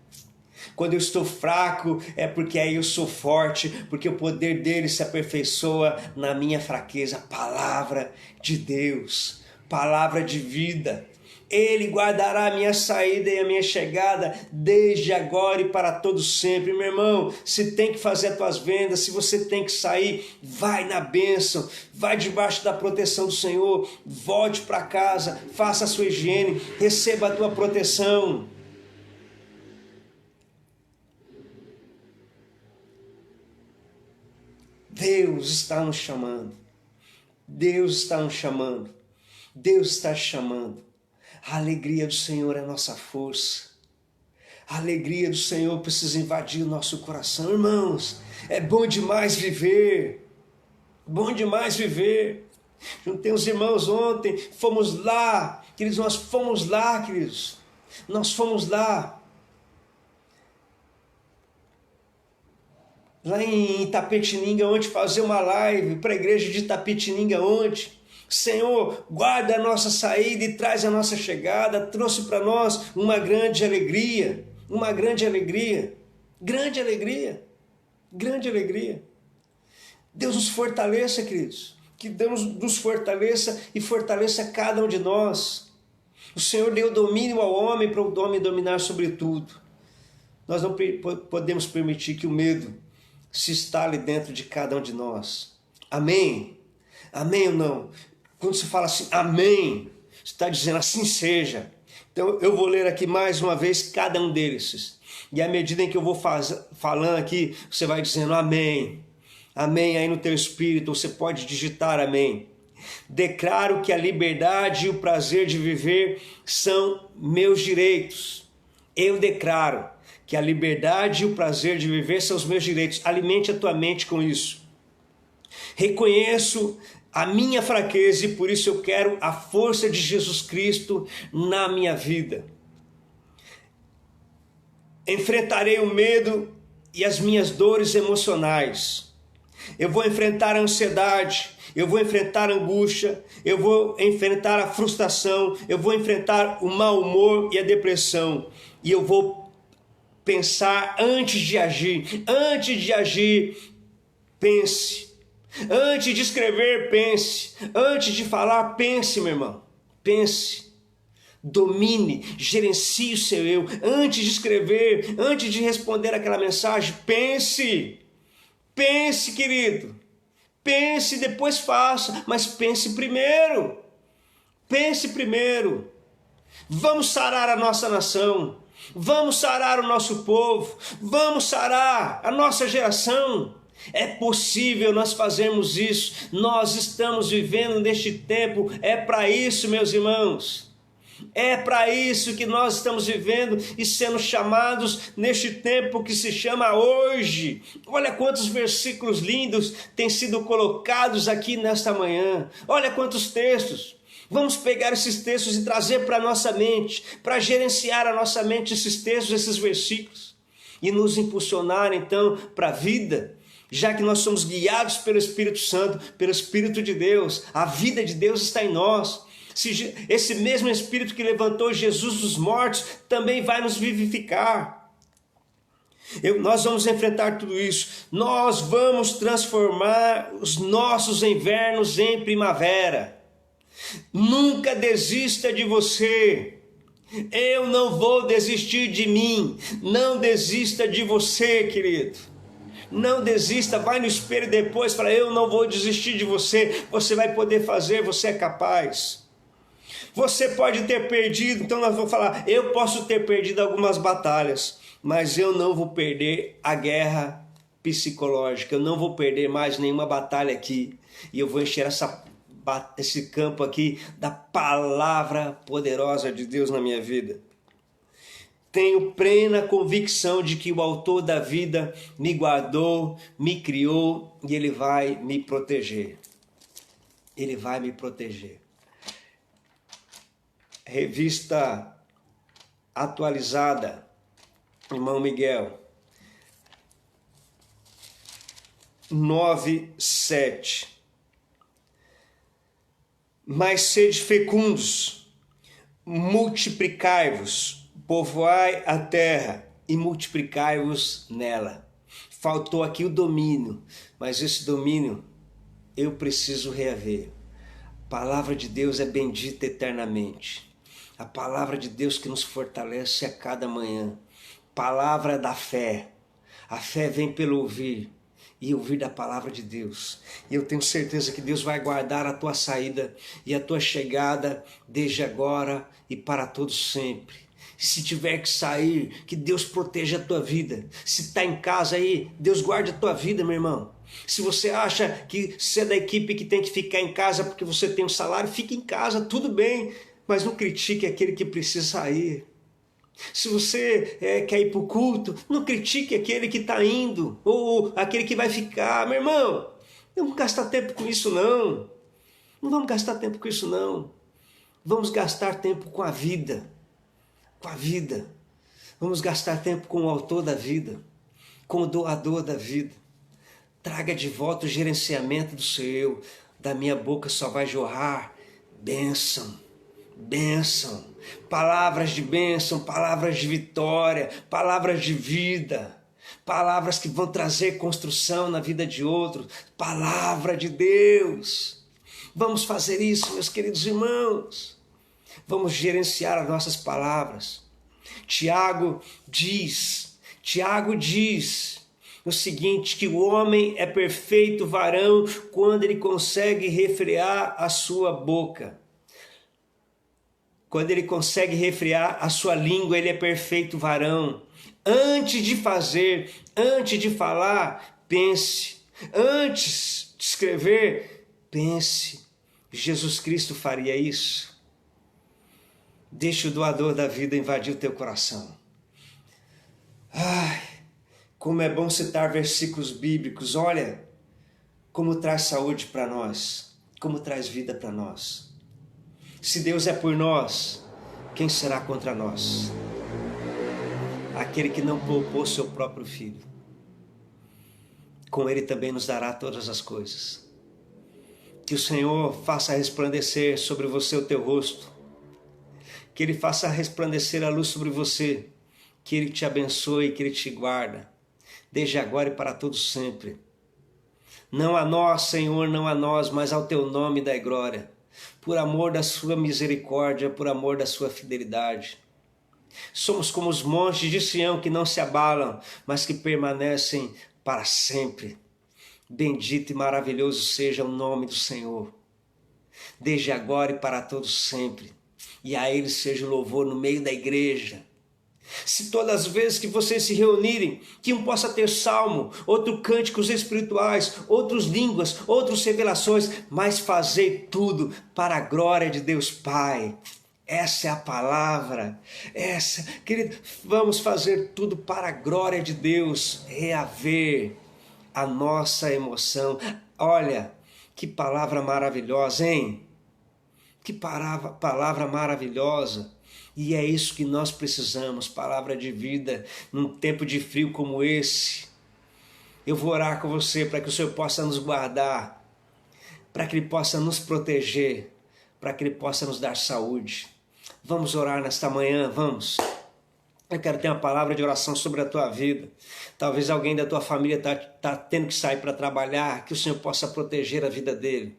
Quando eu estou fraco, é porque aí eu sou forte, porque o poder dele se aperfeiçoa na minha fraqueza. Palavra de Deus, palavra de vida. Ele guardará a minha saída e a minha chegada desde agora e para todo sempre. Meu irmão, se tem que fazer as tuas vendas, se você tem que sair, vai na bênção, vai debaixo da proteção do Senhor, volte para casa, faça a sua higiene, receba a tua proteção. Deus está nos chamando. Deus está nos chamando. Deus está te chamando. A alegria do Senhor é nossa força. A alegria do Senhor precisa invadir o nosso coração. Irmãos, é bom demais viver. Bom demais viver. Juntei os irmãos ontem, fomos lá. Queridos, nós fomos lá, queridos. Nós fomos lá. Lá em Itapetininga ontem, fazer uma live para a igreja de Itapetininga ontem. Senhor, guarda a nossa saída e traz a nossa chegada. Trouxe para nós uma grande alegria. Uma grande alegria. Grande alegria. Grande alegria. Deus nos fortaleça, queridos. Que Deus nos fortaleça e fortaleça cada um de nós. O Senhor deu domínio ao homem para o homem dominar sobre tudo. Nós não podemos permitir que o medo se instale dentro de cada um de nós. Amém? Amém ou não? Quando você fala assim, amém, você está dizendo assim seja. Então eu vou ler aqui mais uma vez cada um deles. E à medida em que eu vou falando aqui, você vai dizendo amém. Amém aí no teu espírito, você pode digitar amém. Declaro que a liberdade e o prazer de viver são meus direitos. Eu declaro que a liberdade e o prazer de viver são os meus direitos. Alimente a tua mente com isso. Reconheço a minha fraqueza e por isso eu quero a força de Jesus Cristo na minha vida. Enfrentarei o medo e as minhas dores emocionais. Eu vou enfrentar a ansiedade, eu vou enfrentar a angústia, eu vou enfrentar a frustração, eu vou enfrentar o mau humor e a depressão. E eu vou pensar antes de agir. Antes de agir, pense. Antes de escrever, pense. Antes de falar, pense, meu irmão. Pense. Domine, gerencie o seu eu. Antes de escrever, antes de responder aquela mensagem, pense. Pense, querido. Pense, depois faça, mas pense primeiro. Pense primeiro. Vamos sarar a nossa nação. Vamos sarar o nosso povo, vamos sarar a nossa geração. É possível nós fazermos isso, nós estamos vivendo neste tempo, é para isso, meus irmãos. É para isso que nós estamos vivendo e sendo chamados neste tempo que se chama hoje. Olha quantos versículos lindos têm sido colocados aqui nesta manhã, olha quantos textos. Vamos pegar esses textos e trazer para a nossa mente, para gerenciar a nossa mente esses textos, esses versículos, e nos impulsionar então para a vida, já que nós somos guiados pelo Espírito Santo, pelo Espírito de Deus, a vida de Deus está em nós. Esse mesmo Espírito que levantou Jesus dos mortos também vai nos vivificar. Nós vamos enfrentar tudo isso. Nós vamos transformar os nossos invernos em primavera. Nunca desista de você. Eu não vou desistir de mim. Não desista de você, querido. Não desista, vai no espelho depois e fala, eu não vou desistir de você. Você vai poder fazer, você é capaz. Você pode ter perdido, então nós vamos falar, eu posso ter perdido algumas batalhas, mas eu não vou perder a guerra psicológica, eu não vou perder mais nenhuma batalha aqui. E eu vou encher esse campo aqui da palavra poderosa de Deus na minha vida. Tenho plena convicção de que o autor da vida me guardou, me criou e Ele vai me proteger. Ele vai me proteger. Revista atualizada, irmão Miguel, 9:7. Mas sede fecundos, multiplicai-vos, povoai a terra e multiplicai-vos nela. Faltou aqui o domínio, mas esse domínio eu preciso reaver. A palavra de Deus é bendita eternamente. A palavra de Deus que nos fortalece a cada manhã. Palavra da fé. A fé vem pelo ouvir e ouvir da palavra de Deus. E eu tenho certeza que Deus vai guardar a tua saída e a tua chegada desde agora e para todo sempre. Se tiver que sair, que Deus proteja a tua vida. Se está em casa aí, Deus guarde a tua vida, meu irmão. Se você acha que você é da equipe que tem que ficar em casa porque você tem um salário, fique em casa, tudo bem. Mas não critique aquele que precisa sair. Se você quer ir para o culto, não critique aquele que está indo. Ou aquele que vai ficar. Meu irmão, não vamos gastar tempo com isso não. Não vamos gastar tempo com isso não. Vamos gastar tempo com a vida. Com a vida. Vamos gastar tempo com o autor da vida, com o doador da vida. Traga de volta o gerenciamento do seu eu. Da minha boca só vai jorrar bênção, bênção, palavras de bênção, palavras de vitória, palavras de vida, palavras que vão trazer construção na vida de outros, palavra de Deus. Vamos fazer isso, meus queridos irmãos. Vamos gerenciar as nossas palavras. Tiago diz o seguinte, que o homem é perfeito varão quando ele consegue refrear a sua boca. Quando ele consegue refrear a sua língua, ele é perfeito varão. Antes de fazer, antes de falar, pense. Antes de escrever, pense. Jesus Cristo faria isso? Deixa o doador da vida invadir o teu coração. Ai, como é bom citar versículos bíblicos. Olha, como traz saúde para nós, como traz vida para nós. Se Deus é por nós, quem será contra nós? Aquele que não poupou seu próprio filho. Com ele também nos dará todas as coisas. Que o Senhor faça resplandecer sobre você o teu rosto. Que Ele faça resplandecer a luz sobre você. Que Ele te abençoe, que Ele te guarda. Desde agora e para todos sempre. Não a nós, Senhor, não a nós, mas ao teu nome dai glória. Por amor da sua misericórdia, por amor da sua fidelidade. Somos como os montes de Sião que não se abalam, mas que permanecem para sempre. Bendito e maravilhoso seja o nome do Senhor, desde agora e para todos sempre. E a Ele seja o louvor no meio da igreja. Se todas as vezes que vocês se reunirem, que um possa ter salmo, outro cânticos espirituais, outros línguas, outras revelações, mas fazer tudo para a glória de Deus Pai. Essa é a palavra. Querido, vamos fazer tudo para a glória de Deus, reaver a nossa emoção. Olha, que palavra maravilhosa, hein? Que palavra maravilhosa. E é isso que nós precisamos, palavra de vida, num tempo de frio como esse. Eu vou orar com você para que o Senhor possa nos guardar, para que Ele possa nos proteger, para que Ele possa nos dar saúde. Vamos orar nesta manhã, vamos. Eu quero ter uma palavra de oração sobre a tua vida. Talvez alguém da tua família está tendo que sair para trabalhar, que o Senhor possa proteger a vida dele.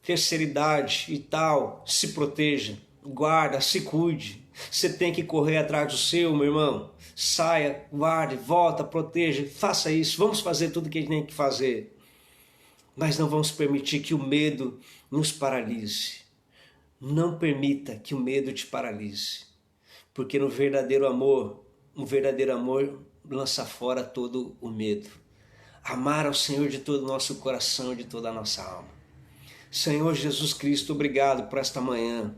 Terceira idade e tal, se proteja, guarda, se cuide. Você tem que correr atrás do seu, meu irmão. Saia, guarde, volta, proteja, faça isso. Vamos fazer tudo o que a gente tem que fazer. Mas não vamos permitir que o medo nos paralise. Não permita que o medo te paralise. Porque no verdadeiro amor, um verdadeiro amor lança fora todo o medo. Amar ao Senhor de todo o nosso coração, de toda a nossa alma. Senhor Jesus Cristo, obrigado por esta manhã,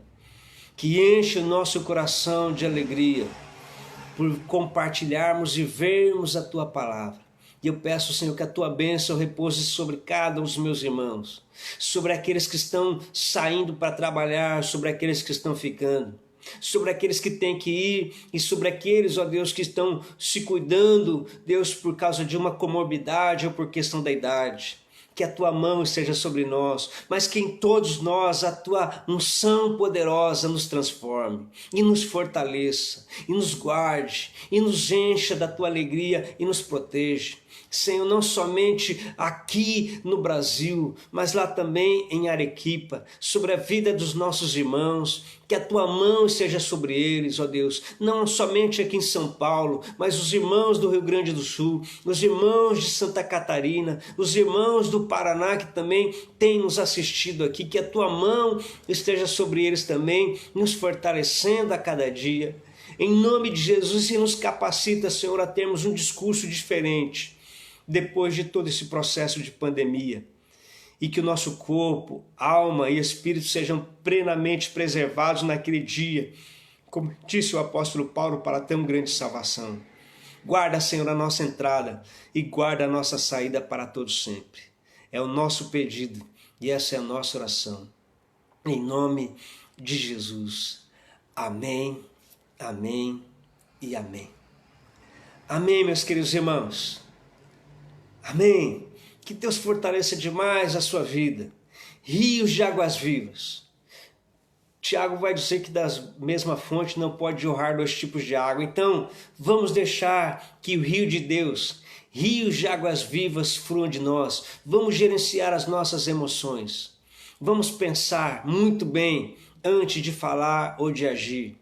que enche o nosso coração de alegria, por compartilharmos e vermos a Tua palavra. E eu peço, Senhor, que a Tua bênção repouse sobre cada um dos meus irmãos, sobre aqueles que estão saindo para trabalhar, sobre aqueles que estão ficando, sobre aqueles que têm que ir e sobre aqueles, ó Deus, que estão se cuidando, Deus, por causa de uma comorbidade ou por questão da idade. Que a Tua mão esteja sobre nós, mas que em todos nós a Tua unção poderosa nos transforme e nos fortaleça, e nos guarde, e nos encha da Tua alegria e nos proteja. Senhor, não somente aqui no Brasil, mas lá também em Arequipa, sobre a vida dos nossos irmãos, que a Tua mão esteja sobre eles, ó Deus, não somente aqui em São Paulo, mas os irmãos do Rio Grande do Sul, os irmãos de Santa Catarina, os irmãos do Paraná que também têm nos assistido aqui, que a Tua mão esteja sobre eles também, nos fortalecendo a cada dia. Em nome de Jesus, e nos capacita, Senhor, a termos um discurso diferente, depois de todo esse processo de pandemia, e que o nosso corpo, alma e espírito sejam plenamente preservados naquele dia, como disse o apóstolo Paulo, para ter uma grande salvação. Guarda, Senhor, a nossa entrada e guarda a nossa saída para todos sempre. É o nosso pedido e essa é a nossa oração. Em nome de Jesus. Amém, amém e amém. Amém, meus queridos irmãos. Amém. Que Deus fortaleça demais a sua vida. Rios de águas vivas. Tiago vai dizer que das mesma fonte não pode jorrar dois tipos de água. Então, vamos deixar que o rio de Deus, rios de águas vivas fluam de nós. Vamos gerenciar as nossas emoções. Vamos pensar muito bem antes de falar ou de agir.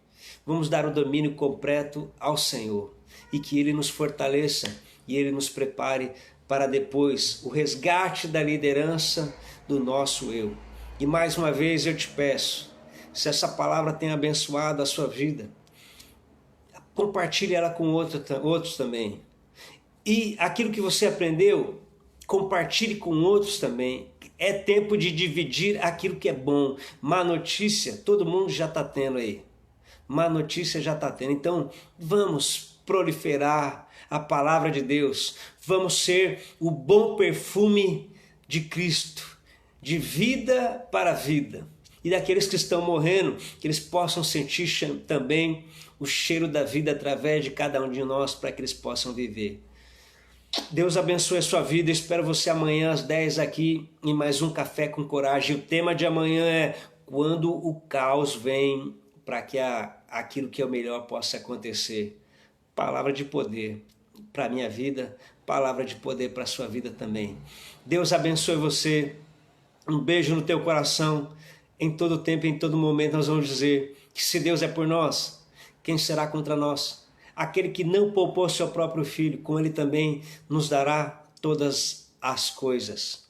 Vamos dar o domínio completo ao Senhor. E que Ele nos fortaleça e Ele nos prepare para depois o resgate da liderança do nosso eu. E mais uma vez eu te peço, se essa palavra tem abençoado a sua vida, compartilhe ela com outros também. E aquilo que você aprendeu, compartilhe com outros também. É tempo de dividir aquilo que é bom. Má notícia, todo mundo já está tendo aí. Má notícia já está tendo. Então, vamos proliferar a palavra de Deus. Vamos ser o bom perfume de Cristo, de vida para vida. E daqueles que estão morrendo, que eles possam sentir também o cheiro da vida através de cada um de nós, para que eles possam viver. Deus abençoe a sua vida. Eu espero você amanhã às 10 aqui em mais um Café com Coragem. O tema de amanhã é quando o caos vem, para que aquilo que é o melhor possa acontecer. Palavra de poder para a minha vida, palavra de poder para a sua vida também. Deus abençoe você. Um beijo no teu coração. Em todo tempo, em todo momento, nós vamos dizer que se Deus é por nós, quem será contra nós? Aquele que não poupou seu próprio filho, com ele também nos dará todas as coisas.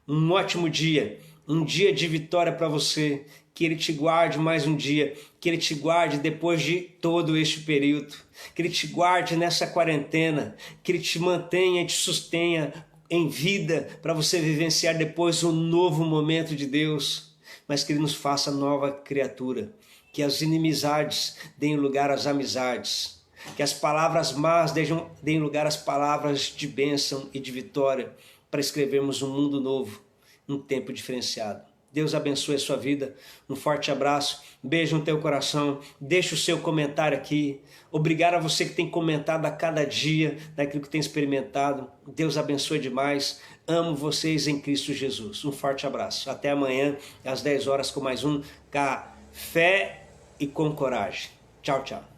Um ótimo dia, um dia de vitória para você. Que Ele te guarde mais um dia, que Ele te guarde depois de todo este período, que Ele te guarde nessa quarentena, que Ele te mantenha e te sustenha em vida para você vivenciar depois um novo momento de Deus, mas que Ele nos faça nova criatura, que as inimizades deem lugar às amizades, que as palavras más deem lugar às palavras de bênção e de vitória, para escrevermos um mundo novo, um tempo diferenciado. Deus abençoe a sua vida. Um forte abraço, beijo no teu coração. Deixa o seu comentário aqui. Obrigado a você que tem comentado a cada dia daquilo que tem experimentado. Deus abençoe demais. Amo vocês em Cristo Jesus. Um forte abraço. Até amanhã, às 10 horas, com mais um Café e com Coragem. Tchau, tchau.